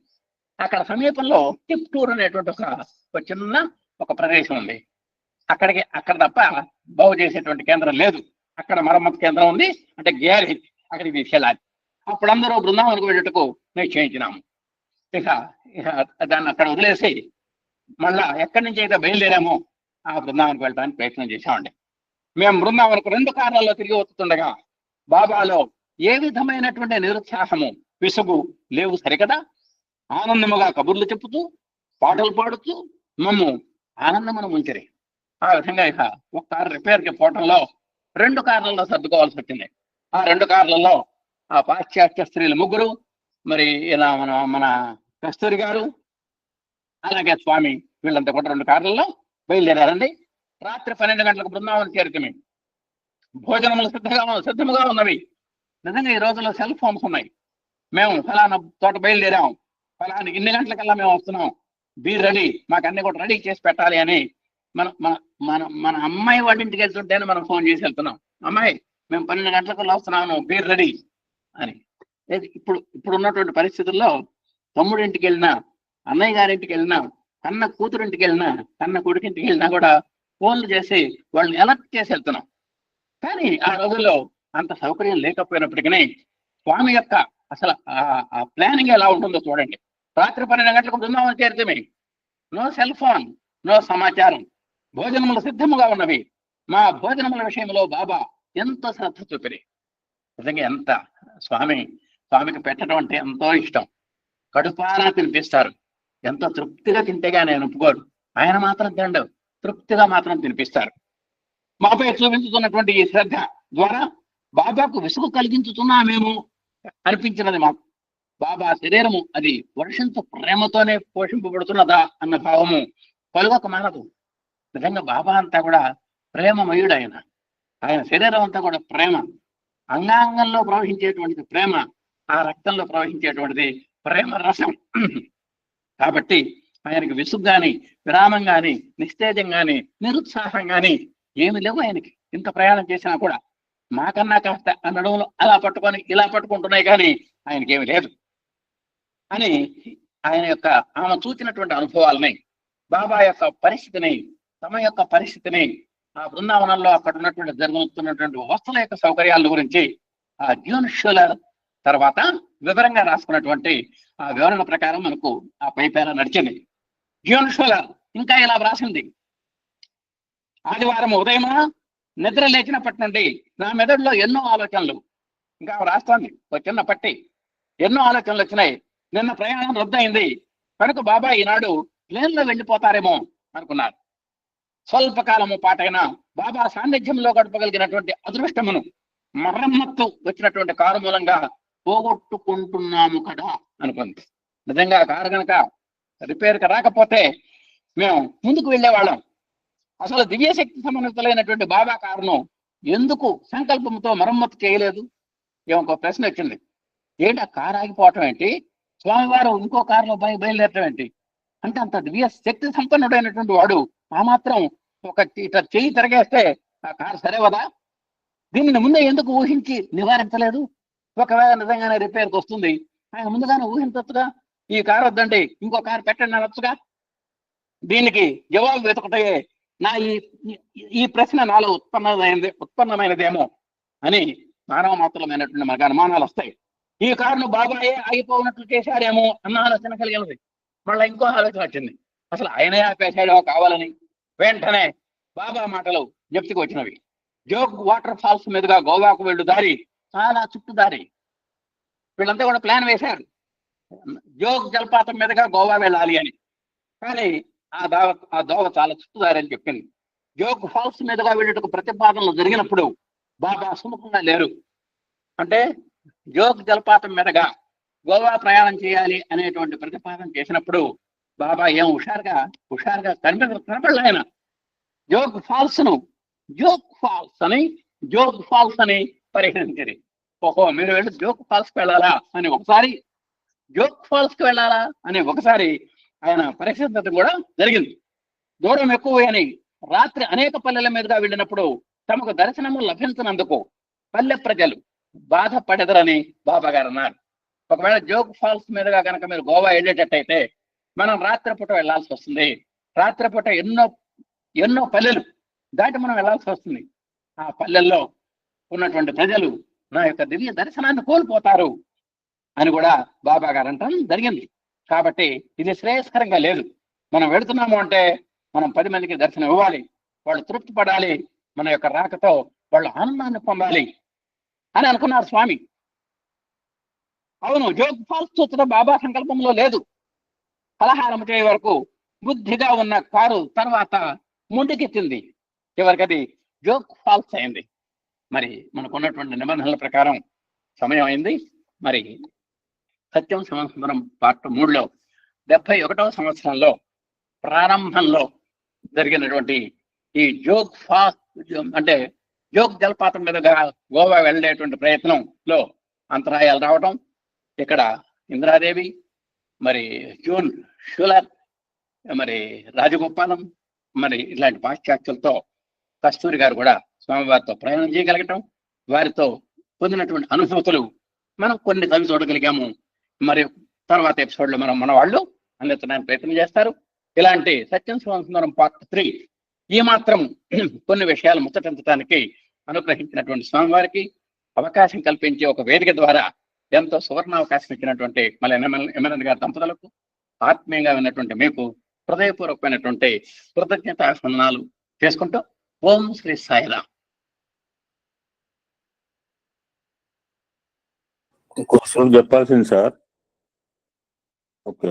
అక్కడ సమీపంలో టిప్టూర్ అనేటువంటి ఒక చిన్న ప్రదేశం ఉంది. అక్కడ తప్ప బాగు చేసేటువంటి కేంద్రం లేదు. అక్కడ మరమ్మతు కేంద్రం ఉంది, అంటే గ్యారేజ్, అక్కడికి తీసుకెళ్ళాలి. అప్పుడు అందరూ బృందావనకు వెళ్ళేటకు నిశ్చయించినాము. ఇక దాన్ని అక్కడ వదిలేసి మళ్ళా ఎక్కడి నుంచి అయితే బయలుదేరామో ఆ బృందావనకు వెళ్ళడానికి ప్రయత్నం చేశామండి. మేము బృందావనకు 2 కార్లలో తిరిగి వస్తుండగా బాబాలో ఏ విధమైనటువంటి నిరుత్సాహము విసుగు లేవు సరికదా. ఆనందముగా కబుర్లు చెప్పుతూ పాటలు పాడుతూ మమ్ము ఆనందమును ముంచరి. ఆ విధంగా ఇక ఒక కారు రిపేర్కి పోవటంలో 2 కార్లలో సర్దుకోవాల్సి వచ్చింది. ఆ 2 కార్లలో ఆ పాశ్చాత్య స్త్రీలు 3, మరి ఇలా మన కస్తూరి గారు, అలాగే స్వామి, వీళ్ళంతా కూడా 2 కార్లలో బయలుదేరారండి. రాత్రి 12 గంటలకు బృందావనం చేరితే భోజనములు సిద్ధముగా ఉన్నవి. నిజంగా ఈ రోజుల్లో సెల్ ఫోన్స్ ఉన్నాయి. మేము ఫలానా తోట బయలుదేరాం, ఫలానా ఇన్ని గంటలకల్లా మేము వస్తున్నాం, బీ రెడీ, మాకు అన్ని కూడా రెడీ చేసి పెట్టాలి అని మన మన మన మన అమ్మాయి వాళ్ళ ఇంటికి వెళ్తుంటేనే మనం ఫోన్ చేసి వెళ్తున్నాం, అమ్మాయి మేము 12 గంటలకల్లా వస్తున్నాము, బీ రెడీ అని. ఇప్పుడు ఉన్నటువంటి పరిస్థితుల్లో తమ్ముడింటికి వెళ్ళినా, అన్నయ్య గారింటికి వెళ్ళినా, కన్న కూతురింటికి వెళ్ళినా, కన్న కొడుకింటికి వెళ్ళినా కూడా ఫోన్లు చేసి వాళ్ళని అలర్ట్ చేసి వెళ్తున్నాం. కానీ ఆ రోజుల్లో అంత సౌకర్యం లేకపోయినప్పటికీ స్వామి యొక్క అసలు ఆ ప్లానింగ్ ఎలా ఉంటుందో చూడండి. రాత్రి 12 గంటలకు బృందావనం చేరితే నో సెల్ ఫోన్, నో సమాచారం, భోజనములు సిద్ధముగా ఉన్నవి. మా భోజనముల విషయంలో బాబా ఎంతో శ్రద్ధ చూపిరి. నిజంగా ఎంత స్వామికి పెట్టడం అంటే ఎంతో ఇష్టం. కడుపారా తినిపిస్తారు. ఎంతో తృప్తిగా తింటేగా నేను ఒప్పుకోడు, ఆయన మాత్రం తినడు, తృప్తిగా మాత్రం తినిపిస్తారు. మాపై చూపించుతున్నటువంటి ఈ శ్రద్ధ ద్వారా బాబాకు విసుగు కలిగించుతున్నామేమో అనిపించినది మాకు. బాబా శరీరము అది వర్షంతో ప్రేమతోనే పోషింపబడుతున్నదా అన్న భావము కలుగక మానదు. నిజంగా బాబా అంతా కూడా ప్రేమమయుడు. ఆయన శరీరం అంతా కూడా ప్రేమ, అంగాంగంలో ప్రవహించేటువంటిది ప్రేమ, ఆ రక్తంలో ప్రవహించేటువంటిది ప్రేమ రసం. కాబట్టి ఆయనకి విసుగు కానీ, విరామం కానీ, నిస్తేజం కానీ, నిరుత్సాహం కానీ ఏమి లేవు ఆయనకి. ఇంత ప్రయాణం చేసినా కూడా మాకన్నా కాస్త నడుములు అలా పట్టుకొని ఇలా పట్టుకుంటున్నాయి, కానీ ఆయనకేమి లేదు అని ఆయన యొక్క ఆమె చూసినటువంటి అనుభవాలని, బాబా యొక్క పరిస్థితిని, తమ యొక్క పరిస్థితిని, ఆ బృందావనంలో అక్కడ ఉన్నటువంటి జరుగుతున్నటువంటి వస్తువుల యొక్క సౌకర్యాల గురించి ఆ జ్యూన్ షూలర్ తర్వాత వివరంగా రాసుకున్నటువంటి ఆ వివరణ ప్రకారం మనకు ఆ పైపేర నడిచింది. జ్యూన్ షూలర్ ఇంకా ఇలా వ్రాసింది, ఆదివారం ఉదయం నిద్ర లేచినప్పటి నుండి నా మెదడులో ఎన్నో ఆలోచనలు, ఇంకా రాస్తాంది ఒక చిన్న పట్టి, ఎన్నో ఆలోచనలు వచ్చినాయి. నిన్న ప్రయాణం రద్దయింది కనుక బాబా ఈనాడు ప్లేన్లో వెళ్ళిపోతారేమో అనుకున్నారు. స్వల్పకాలము పాటైనా బాబా సాన్నిధ్యంలో గడపగలిగినటువంటి అదృష్టమును మరమ్మత్తు వచ్చినటువంటి కారు మూలంగా పోగొట్టుకుంటున్నాము కదా అనుకుంది. నిజంగా కారు కనుక రిపేర్కి రాకపోతే మేము ముందుకు వెళ్ళేవాళ్ళం. అసలు దివ్యశక్తి సంబంధితులైనటువంటి బాబా కారును ఎందుకు సంకల్పంతో మరమ్మతు చేయలేదు? ఏమొక ప్రశ్న వచ్చింది. ఏంటి ఆ కారు ఆగిపోవటం ఏంటి, స్వామివారు ఇంకో కారులో బయలుదేరటం ఏంటి అంటే, అంత దివ్య శక్తి సంపన్నుడైనటువంటి వాడు ఆ మాత్రం ఒక చెయ్యి తిరగేస్తే ఆ కారు సరేవదా? దీనిని ముందే ఎందుకు ఊహించి నివారించలేదు? ఒకవేళ నిజంగానే రిపేర్కి వస్తుంది, ఆయన ముందుగానే ఊహించవచ్చుగా. ఈ కారు వద్దండి, ఇంకో కారు పెట్టండి అనొచ్చుగా. దీనికి జవాబు వెతకటే నా ఈ ప్రశ్న నాలో ఉత్పన్నమైనదేమో అని మానవ మాత్రమైనటువంటి మనకు అనుమానాలు వస్తాయి. ఈ కారును బాబాయే ఆగిపోయినట్లు చేశారేమో అన్న ఆలోచన కలిగినది. మళ్ళీ ఇంకో ఆలోచన వచ్చింది, అసలు ఆయనే ఆపేశాడో కావాలని. వెంటనే బాబా మాటలు జ్ఞప్తికి వచ్చినవి. జోగ్ వాటర్ ఫాల్స్ మీదుగా గోవాకు వెళ్ళు దారి చాలా చుట్టూ దారి. వీళ్ళంతా కూడా ప్లాన్ వేశారు, జోగ్ జలపాతం మీదుగా గోవా వెళ్ళాలి అని. కానీ ఆ దోవ చాలా చుట్టుదారి అని చెప్పింది. జోగ్ ఫాల్స్ మీదుగా వెళ్ళేటకు ప్రతిపాదనలు జరిగినప్పుడు బాబా సుముఖంగా లేరు. అంటే జోగ్ జలపాతం మీదుగా గోవా ప్రయాణం చేయాలి అనేటువంటి ప్రతిపాదన చేసినప్పుడు బాబా ఏం హుషారుగా కనబడలే. ఆయన జోగ్ ఫాల్స్ అని పరిగణించింది. ఓహో, మీరు వెళ్ళి జోగ్ ఫాల్స్కి వెళ్ళాలా అని ఒకసారి, జోగ్ ఫాల్స్ కి వెళ్ళాలా అని ఒకసారి ఆయన పరీక్షించడం కూడా జరిగింది. దూరం ఎక్కువ అని రాత్రి అనేక పల్లెల మీదుగా వెళ్ళినప్పుడు తమకు దర్శనము లభించినందుకు పల్లె ప్రజలు బాధపడెదరని బాబా గారు అన్నారు. ఒకవేళ జోగ్ ఫాల్స్ మీదుగా కనుక మీరు గోవా వెళ్ళేటట్టయితే మనం రాత్రిపూట వెళ్లాల్సి వస్తుంది. రాత్రిపూట ఎన్నో పల్లెలు దాటి మనం వెళ్లాల్సి వస్తుంది. ఆ పల్లెల్లో ఉన్నటువంటి ప్రజలు నా యొక్క దివ్య దర్శనాన్ని కోల్పోతారు అని కూడా బాబా గారు అంటాం జరిగింది. కాబట్టి ఇది శ్రేయస్కరంగా లేదు. మనం వెళుతున్నాము అంటే మనం 10 మందికి దర్శనం ఇవ్వాలి, వాళ్ళు తృప్తి పడాలి, మన యొక్క రాకతో వాళ్ళు ఆనందాన్ని పొందాలి అని అనుకున్నారు స్వామి. అవును, జోగ్ ఫాల్స్ చూచడం బాబా సంకల్పంలో లేదు. ఫలహారం చేయ వరకు బుద్ధిగా ఉన్న కారు తర్వాత ముందుకెత్తింది, చివరికి అది జోగ్ ఫాల్స్ అయింది. మరి మనకున్నటువంటి నిబంధనల ప్రకారం సమయం అయింది. మరి సత్యం సంవత్సరం పార్ట్ 3లో 71వ సంవత్సరంలో ప్రారంభంలో జరిగినటువంటి ఈ జోగ్ అంటే జోగ్ జలపాతం మీదుగా గోవా వెళ్ళేటువంటి ప్రయత్నంలో అంతరాయాలు రావడం, ఇక్కడ ఇంద్రాదేవి, మరి జూన్ షూలర్, మరి రాజగోపాలం, మరి ఇలాంటి పాశ్చాత్యులతో కస్తూరి గారు కూడా స్వామివారితో ప్రయాణం చేయగలగటం, వారితో పొందినటువంటి అనుభూతులు మనం కొన్ని తవి చూడగలిగాము. మరి తర్వాత ఎపిసోడ్లో మన వాళ్ళు అందించడానికి ప్రయత్నం చేస్తారు. ఇలాంటి సత్యం సంవత్సరం పార్ట్ 3 ఈ మాత్రం కొన్ని విషయాలు ముచ్చటించడానికి అనుగ్రహించినటువంటి స్వామివారికి, అవకాశం కల్పించి ఒక వేదిక ద్వారా ఎంతో సువర్ణావకాశం ఇచ్చినటువంటి మళ్ళీ ఎమ్మెల్యే గారి దంపతులకు, ఆత్మీయంగా ఉన్నటువంటి మీకు హృదయపూర్వకమైనటువంటి కృతజ్ఞతాసనాలు చేసుకుంటూ ఓం శ్రీ సాయిరామ్. క్వశ్చన్ చెప్పాల్సింది సార్. ఓకే,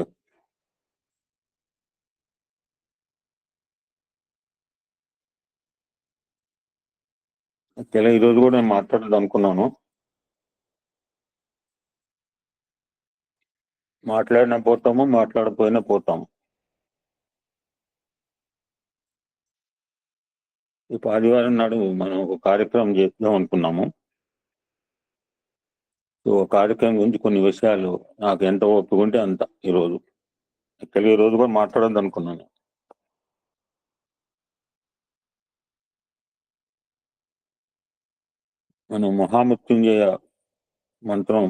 ఈరోజు కూడా నేను మాట్లాడదు అనుకున్నాను. మాట్లాడినా పోతాము, మాట్లాడకపోయినా పోతాము. ఇప్పుడు ఆదివారం నాడు మనం ఒక కార్యక్రమం చేద్దాం అనుకున్నాము. సో కార్యక్రమం గురించి కొన్ని విషయాలు నాకు ఎంత ఒప్పుకుంటే అంత ఈరోజు ఈరోజు కూడా మాట్లాడద్దు అనుకున్నాను. మనం మహామృత్యుంజయ మంత్రం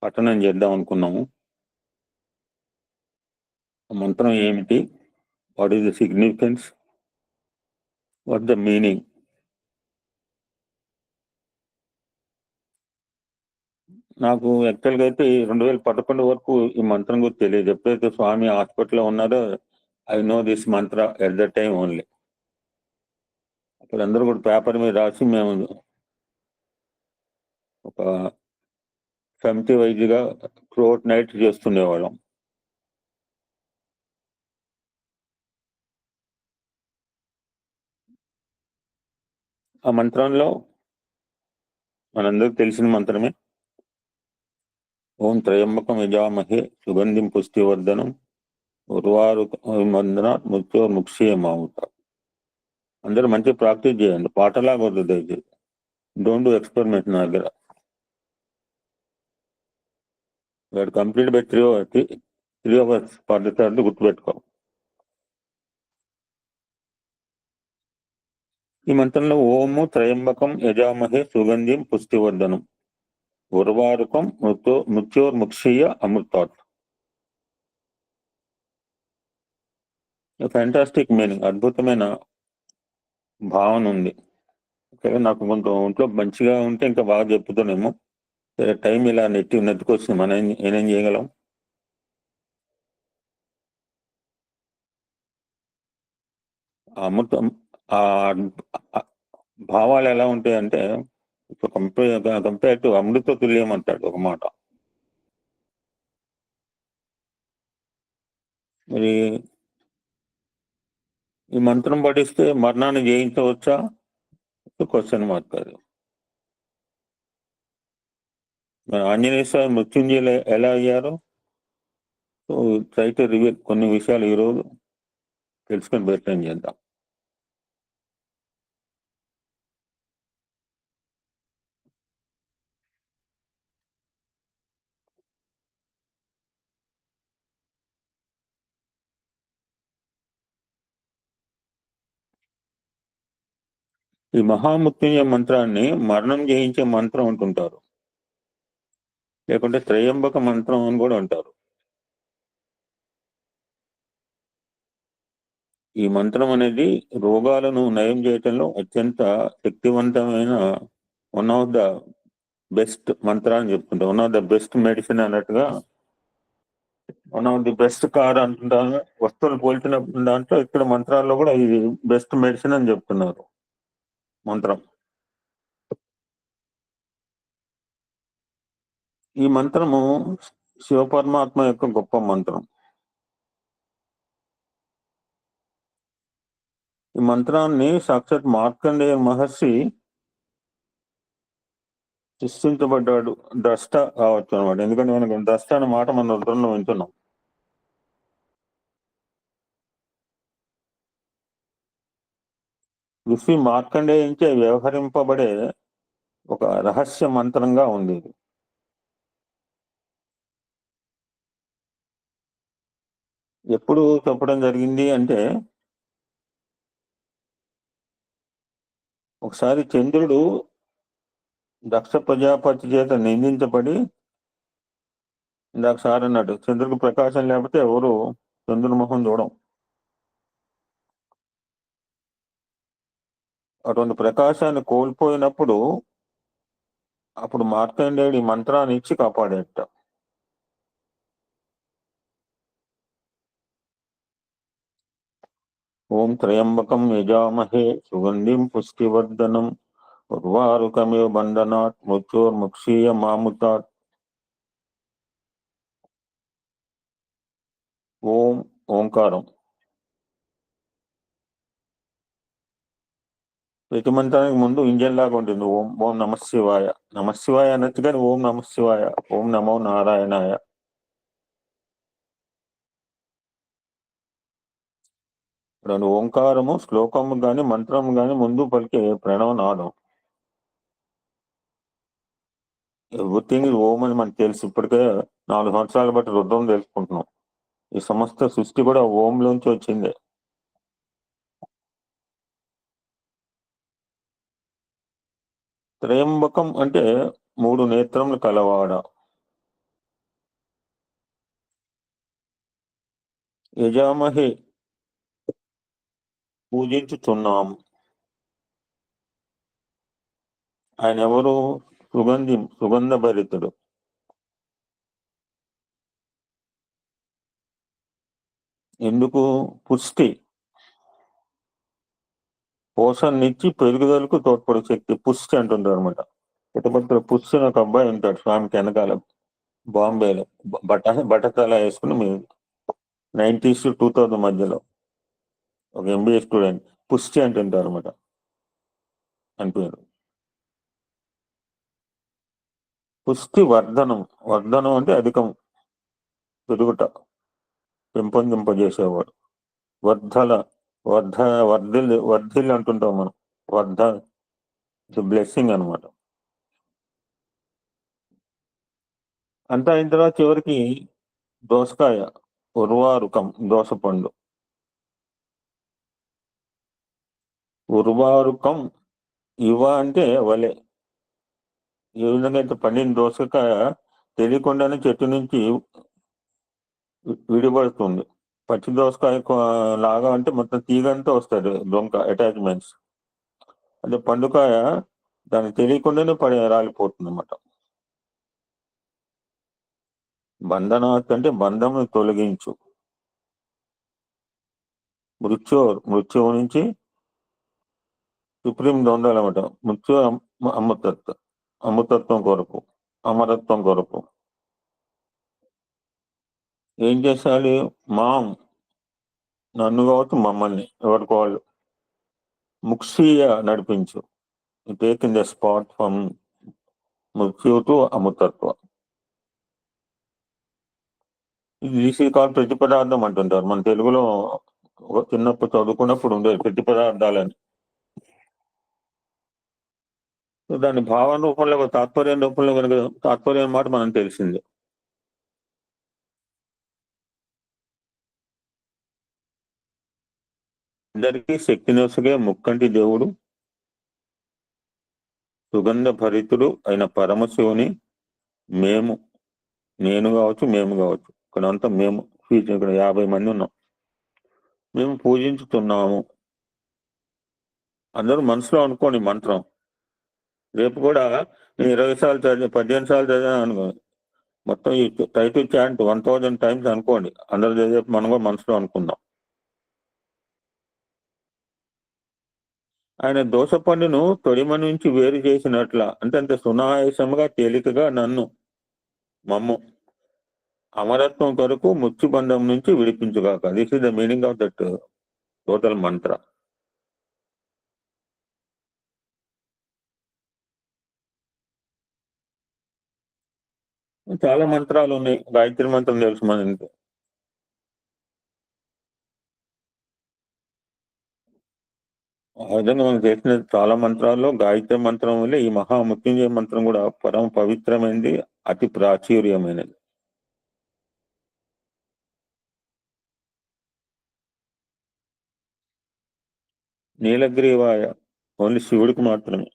పఠనం చేద్దాం అనుకున్నాము. ఆ మంత్రం ఏమిటి, what is the significance, what the meaning? నాకు యాక్చువల్గా అయితే 2011 వరకు ఈ మంత్రం గురించి తెలియదు. ఎప్పుడైతే స్వామి హాస్పిటల్లో ఉన్నారో I know this Mantra at the time only. అక్కడ అందరూ కూడా పేపర్ మీద రాసి మేము ఒక సమితి వైద్యుగా త్రూఅవుట్ నైట్ చేస్తుండేవాళ్ళం. ఆ మంత్రంలో మనందరికి తెలిసిన మంత్రమే ఓం త్రయంబకం యజామహే సుగంధిం పుష్టివర్ధనం ఉర్వారుకమందనాత్ మృత్యోర్ముక్షీయమాముత. అందరూ మంచి ప్రాక్టీస్ చేయండి, పాటలాగా వద్దు దయచేసి. డోంట్ డూ ఎక్స్పెరిమెంట్ నా దగ్గర. వాడు కంప్లీట్ బై 3 hours పద్ధతి గుర్తుపెట్టుకో. ఈ మంత్రంలో ఓము త్రయంబకం యజామహే సుగంధిం పుష్టివర్ధనం ఉర్వారుకం మృత్యోర్ముక్షీయ అమృతాత్. ఫ్యాంటాస్టిక్ మీనింగ్, అద్భుతమైన భావన ఉంది. నాకు కొంత ఒంట్లో మంచిగా ఉంటే ఇంకా బాగా చెప్పుతానేమో. టైం ఇలా నెత్తుకొస్తుంది, మనం ఏం చేయగలం. అమృతం ఆ భావాలు ఎలా ఉంటాయంటే ఇప్పుడు కంపేర్ టు అమృత తుల్యం అంటాడు ఒక మాట. మరి ఈ మంత్రం పఠిస్తే మరణాన్ని జయించవచ్చా? క్వశ్చన్ మార్క్ అది. మరి ఆంజనేయ స్వామి మృత్యుంజయులు ఎలా అయ్యారు? సో ట్రై టు రివీల్ కొన్ని విషయాలు ఈరోజు తెలుసుకొని ప్రయత్నం చేద్దాం. ఈ మహామృత్యుంజయ మంత్రాన్ని మరణం జయించే మంత్రం అంటుంటారు, లేకుంటే త్రయంబక మంత్రం అని కూడా అంటారు. ఈ మంత్రం అనేది రోగాలను నయం చేయటంలో అత్యంత శక్తివంతమైన one of the best mantra అని చెప్తుంటారు. One of the best medicine అన్నట్టుగా, one of the best car అంటుంటారు. వస్తువులు పోల్చిన దాంట్లో ఇక్కడ మంత్రాల్లో కూడా ఇది బెస్ట్ మెడిసిన్ అని చెప్తున్నారు మంత్రం. ఈ మంత్రము శివపరమాత్మ యొక్క గొప్ప మంత్రం. ఈ మంత్రాన్ని సాక్షాత్ మార్కండేయ మహర్షి సృష్టించబడ్డాడు, ద్రష్ట కావచ్చు అనమాట. ఎందుకంటే మనకు ద్రష్ట అనే మాట మన రుద్రంలో వింటున్నాం. ఋషి మార్కండేయించే వ్యవహరింపబడే ఒక రహస్య మంత్రంగా ఉంది. ఎప్పుడు చెప్పడం జరిగింది అంటే, ఒకసారి చంద్రుడు దక్ష ప్రజాపతి చేత నిందించబడి, ఇందాక సార్ అన్నాడు చంద్రుడికి ప్రకాశం లేకపోతే ఎవరు చంద్రుని మొహం చూడం. అటువంటి ప్రకాశాన్ని కోల్పోయినప్పుడు అప్పుడు మార్కండేయుడు ఈ మంత్రాన్ని ఇచ్చి కాపాడేట. ఓం త్రయంబకం యజామహే సుగంధిం పుష్టివర్ధనం ఉర్వారుకమివ బంధనాత్ మృత్యోర్ముక్షీయ మాముతాత్. ఓం ఓంకారం. ప్రతి మంత్రానికి ముందు ఇంజన్ లాగా ఉంటుంది. ఓం ఓం నమశివాయ, నమశివాయ అనొచ్చు కానీ ఓం నమశివాయ, ఓం నమో నారాయణాయ. రెండు ఓంకారము శ్లోకము గాని మంత్రము గాని ముందు పలికే ప్రణవనాదం. ఎవ్రీథింగ్ ఓం అని మనకు తెలుసు. ఇప్పటికే 4 సంవత్సరాలు బట్టి రుద్రం తెలుసుకుంటున్నాం. ఈ సమస్త సృష్టి కూడా ఓంలోంచి వచ్చిందే. త్రయంబకం అంటే 3 నేత్రములు కలవాడ. యజామహే పూజించుచున్నాము. ఆయన ఎవరు? సుగంధ భరితుడు. ఎందుకు? పుష్టి, పోషణనిచ్చి పెరుగుదలకు తోడ్పడే శక్తి పుష్టి అంటుంటారు అనమాట. పుట్టపత్ర పుష్టి ఒక అబ్బాయి ఉంటాడు స్వామికి వెనకాల, బాంబేలో బట్టతల వేసుకుని, మీరు 90s to 2000 మధ్యలో ఒక MBA స్టూడెంట్. పుష్టి అంటుంటారు అనమాట అని పేరు. పుష్టి వర్ధనం, వర్ధనం అంటే అధికం, పెరుగుట, పెంపొందింపజేసేవాడు. వర్ధిల్లి అంటుంటాం మనం. బ్లెస్సింగ్ అనమాట. అంతా అయిన తర్వాత చివరికి దోసకాయ, ఉర్వారుకం, దోసపండు. ఉర్వారుకం ఇవ అంటే వలె. ఏ విధంగా అయితే పండిన దోసకాయ తెలియకుండానే చెట్టు నుంచి విడిపడుతుంది. పచ్చి దోసకాయ లాగా అంటే మొత్తం తీగంతా వస్తుంది దొంక అటాచ్మెంట్స్. అదే పండుకాయ దానికి తెలియకుండానే రాలిపోతుంది అన్నమాట. బంధనాత్ అంటే బంధం తొలగించు. మృత్యువు నుంచి సుప్రీం దొందాలన్నమాట. మృత్యు అమృతత్వం కొరకు, అమరత్వం కొరకు ఏం చేశాలి? నన్ను కావచ్చు, మమ్మల్ని ఎవరికి వాళ్ళు ముక్సియ నడిపించు. Take in the spot from మృత్యు టు అమృతత్వ. ఇది కాల్ ప్రతి పదార్థం అంటుంటారు. మన తెలుగులో చిన్నప్పుడు చదువుకున్నప్పుడు ఉండేది ప్రతి పదార్థాలని. దాని భావన రూపంలో, తాత్పర్యం రూపంలో కనుక తాత్పర్యం మాట మనం తెలిసింది. అందరికీ శక్తినొసగే ముక్కంటి దేవుడు, సుగంధ భరితుడు అయిన పరమశివుని నేను కావచ్చు, మేము కావచ్చు, ఇక్కడ అంతా మేము, ఇక్కడ 50 మంది ఉన్నాం, మేము పూజించుతున్నాము. అందరూ మనసులో అనుకోండి మంత్రం. రేపు కూడా నేను 20 సార్లు చదివా, 15 సార్లు చదివాను అనుకో, మొత్తం ఈ ట్రై టు చాంట్ 1000 టైమ్స్ అనుకోండి. అందరూ చదివే మనం కూడా మనసులో అనుకుందాం. ఆయన దోస పండును తొడిమ నుంచి వేరు చేసినట్ల, అంటే అంత సునాయాసముగా తేలికగా నన్ను మమ్ము అమరత్వం కొరకు ముచ్చుబంధం నుంచి విడిపించుగాక. This is the meaning of that total mantra. చాలా మంత్రాలు ఉన్నాయి. గాయత్రి మంత్రం తెలుసు మనకి. ఆ విధంగా మనం చేసిన చాలా మంత్రాల్లో గాయత్రి మంత్రం వల్ల ఈ మహామృత్యుంజయ మంత్రం కూడా పరమ పవిత్రమైనది, అతి ప్రాచుర్యమైనది. నీలగ్రీవాయ ఓన్లీ శివుడికి మాత్రమే.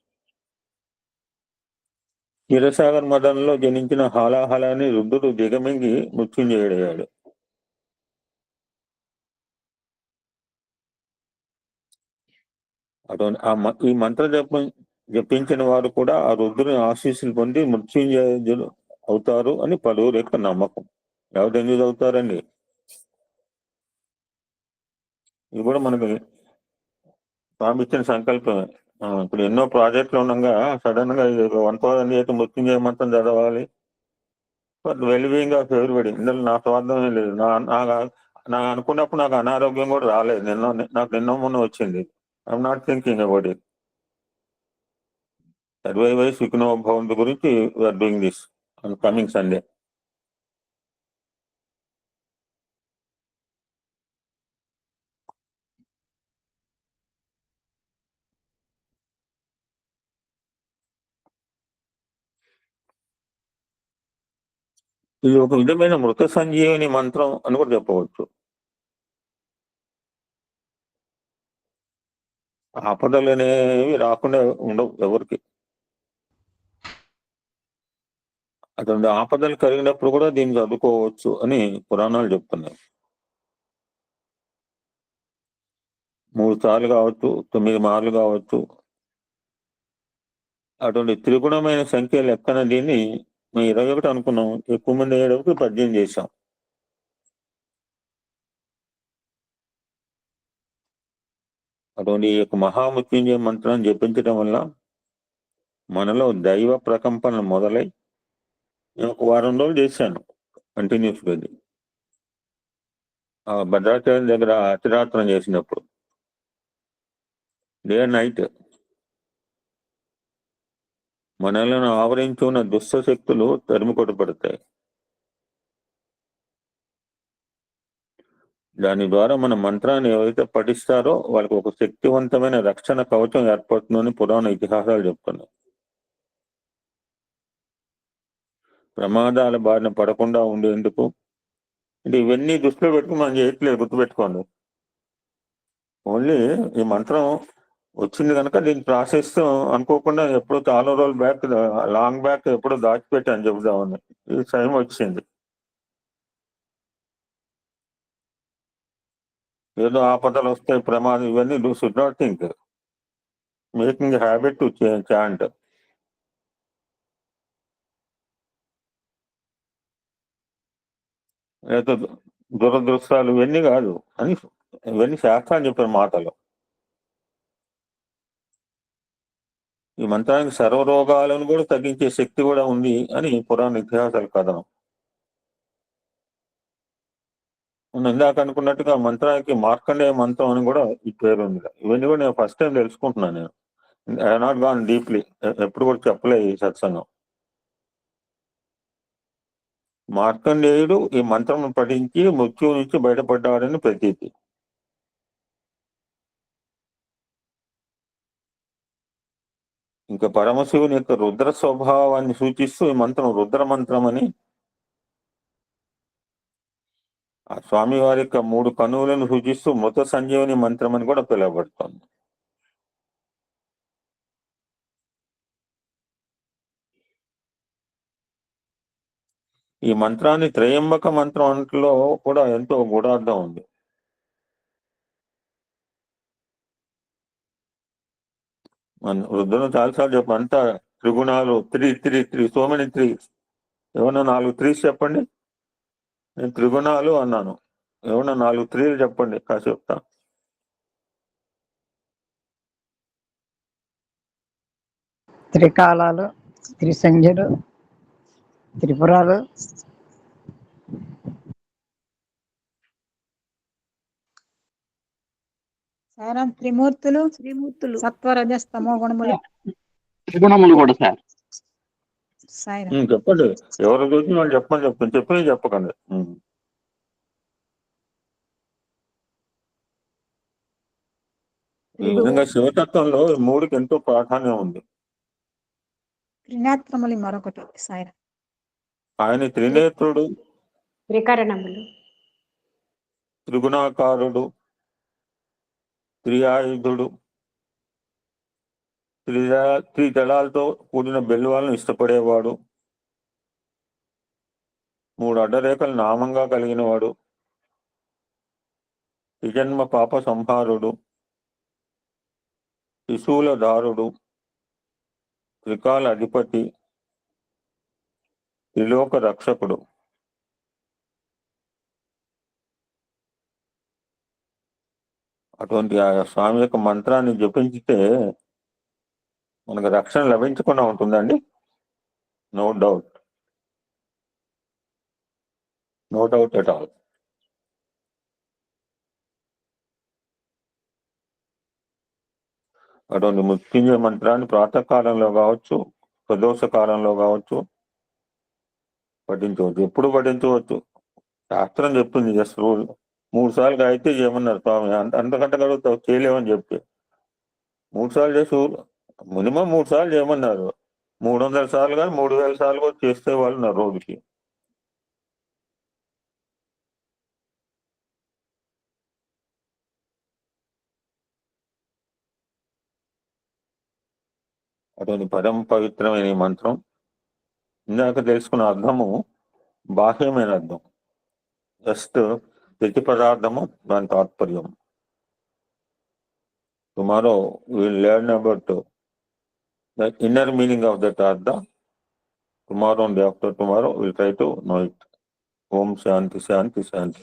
క్షీరసాగర్ మదనంలో జనించిన హాలాహలాన్ని రుద్రుడు దిగమింగి మృత్యుంజయుడయ్యాడు. అటువంటి ఈ మంత్ర జపించిన వారు కూడా ఆ రుద్రుని ఆశీస్సులు పొంది మృత్యుంజయులు అవుతారు అని పలువురు యొక్క నమ్మకం. ఎవరు ఎందుకు అవుతారండి? ఇది కూడా మనకి స్వామి ఇచ్చిన సంకల్పమే. ఇప్పుడు ఎన్నో ప్రాజెక్టులు ఉండగా సడన్ గా 1008 మృత్యుంజయ మంత్రం చదవాలి. But wellbeing of everybody. ఇందులో నా స్వార్థం లేదు. నా అనుకున్నప్పుడు నాకు అనారోగ్యం కూడా రాలేదు. నాకు నిన్న మొన్న వచ్చింది. I'm not thinking about it. Survive సుఖినో భవంతు గురించి we're doing this on coming Sunday. ఇది ఒక విధమైన మృత సంజీవిని మంత్రం అని కూడా చెప్పవచ్చు. ఆపదలు అనేవి రాకుండా ఉండవు ఎవరికి. అటువంటి ఆపదలు కలిగినప్పుడు కూడా దీన్ని చదువుకోవచ్చు అని పురాణాలు చెప్తున్నాయి. 3 సార్లు కావచ్చు, 9 మార్లు కావచ్చు. అటువంటి త్రిగుణమైన సంఖ్య లెక్కన దీన్ని మేము 21 అనుకున్నాం. ఎక్కువ మంది అయ్యేటప్పుడు 18 చేశాం. అటువంటి ఈ యొక్క మహామృత్యుంజయ మంత్రాన్ని జపించడం వల్ల మనలో దైవ ప్రకంపన మొదలై, నేను ఒక వారం రోజులు చేశాను కంటిన్యూస్ గా. భద్రాచలం దగ్గర అతిరాత్రం చేసినప్పుడు డే అండ్ నైట్ మనలను ఆవరించి ఉన్న దుష్ట శక్తులు తరిమి కొట్టబడతాయి. దాని ద్వారా మన మంత్రాన్ని ఎవరైతే పఠిస్తారో వాళ్ళకి ఒక శక్తివంతమైన రక్షణ కవచం ఏర్పడుతుందని పురాణ ఇతిహాసాలు చెప్తున్నాయి. ప్రమాదాల బారిన పడకుండా ఉండేందుకు అంటే ఇవన్నీ దృష్టిలో పెట్టుకుని మనం చేయట్లేదు, గుర్తుపెట్టుకోండి. ఓన్లీ ఈ మంత్రం వచ్చింది కనుక దీని ప్రాసెస్ అనుకోకుండా ఎప్పుడో చాలా రోజులు బ్యాక్, లాంగ్ బ్యాక్ ఎప్పుడో దాచిపెట్టాను చెబుదామని. ఈ టైం వచ్చింది. ఏదో ఆపదలు వస్తాయి, ప్రమాదం, ఇవన్నీ do should not think. Making habit to chant. ఏదో దురదృష్టాలు ఇవన్నీ కాదు అని, ఇవన్నీ శాస్త్రాన్ని చెప్పిన మాటలు. ఈ మంత్రానికి సర్వరోగాలను కూడా తగ్గించే శక్తి కూడా ఉంది అని పురాణ ఇతిహాసాల కథనం. మనం ఇందాక అనుకున్నట్టుగా మంత్రానికి మార్కండేయ మంత్రం అని కూడా ఈ పేరు ఉంది. ఇవన్నీ కూడా నేను ఫస్ట్ టైం తెలుసుకుంటున్నాను. నేను ఐ నాట్ గాన్ డీప్లీ, ఎప్పుడు కూడా చెప్పలే ఈ సత్సంగం. మార్కండేయుడు ఈ మంత్రం పఠించి మృత్యువు నుంచి బయటపడ్డాడని ప్రతీతి. ఇంకా పరమశివుని యొక్క రుద్ర స్వభావాన్ని సూచిస్తూ ఈ మంత్రం రుద్ర మంత్రం అని, ఆ స్వామి వారి యొక్క 3 కనువులను సూచిస్తూ మృత సంజీవని మంత్రం అని కూడా పిలువబడుతోంది. ఈ మంత్రాన్ని త్రయంబక మంత్రం అంట్లో కూడా ఎంతో గూఢార్థం ఉంది. రుద్రం చాలాసార్లు చెప్పు, అంతా త్రిగుణాలు, త్రీ సో మెనీ త్రీస్. ఏమన్నా 4 త్రీస్ చెప్పండి. నేను త్రిగుణాలు అన్నాను, ఏమన్నా 4 త్రీలు చెప్పండి కాసేపుతా. త్రికాలాలు, త్రిసంధ్యులు, త్రిపురాలు, త్రిమూర్తులు, సత్వరజస్తమో గుణములు, త్రిగుణములు కూడా సార్. చెప్పండి, ఎవరు చూసి వాళ్ళు చెప్పని చెప్పకండి. ఈ విధంగా శివతత్వంలో 3కి ఎంతో ప్రాధాన్యం ఉంది. త్రినేత్రములు మరొకటి సాయిరా. ఆయన త్రినేత్రుడు, త్రికరణములు, త్రిగుణాకారుడు, త్రియాయుధుడు, త్రిదళాలతో కూడిన బెల్లువాలను ఇష్టపడేవాడు, 3 అడ్డరేఖలు నామంగా కలిగిన వాడు, త్రిజన్మ పాప సంహారుడు, త్రిశూలధారుడు, త్రికాల అధిపతి, త్రిలోక రక్షకుడు. అటువంటి ఆ స్వామి యొక్క మంత్రాన్ని జపించితే మనకు రక్షణ లభించకుండా ఉంటుందండి. No doubt at all. అటువంటి మృత్యుంజయ మంత్రాన్ని ప్రాతకాలంలో కావచ్చు, ప్రదోష కాలంలో కావచ్చు పఠించవచ్చు. ఎప్పుడు పఠించవచ్చు, శాస్త్రం చెప్తుంది. జస్ట్ రూల్ 3 సార్లు అయితే చేయమన్నారు స్వామి. అంతకంటే కూడా చేయలేమని చెప్పి 3 సార్లు చేసి మినిమం 3 సార్లు చేయమన్నారు. 300 సార్లు కానీ 3000 సార్లు కూడా చేస్తే వాళ్ళు ఉన్నారు రోజుకి. అటువంటి పరమ పవిత్రమైన ఈ మంత్రం ఇందాక తెలుసుకున్న అర్థము బాహ్యమైన అర్థం, జస్ట్ ప్రతి పదార్థము దాని తాత్పర్యం. Tomorrow will learn about the inner meaning of that artha. Tomorrow and after tomorrow will try to know it. Om shanti shanti Shanti.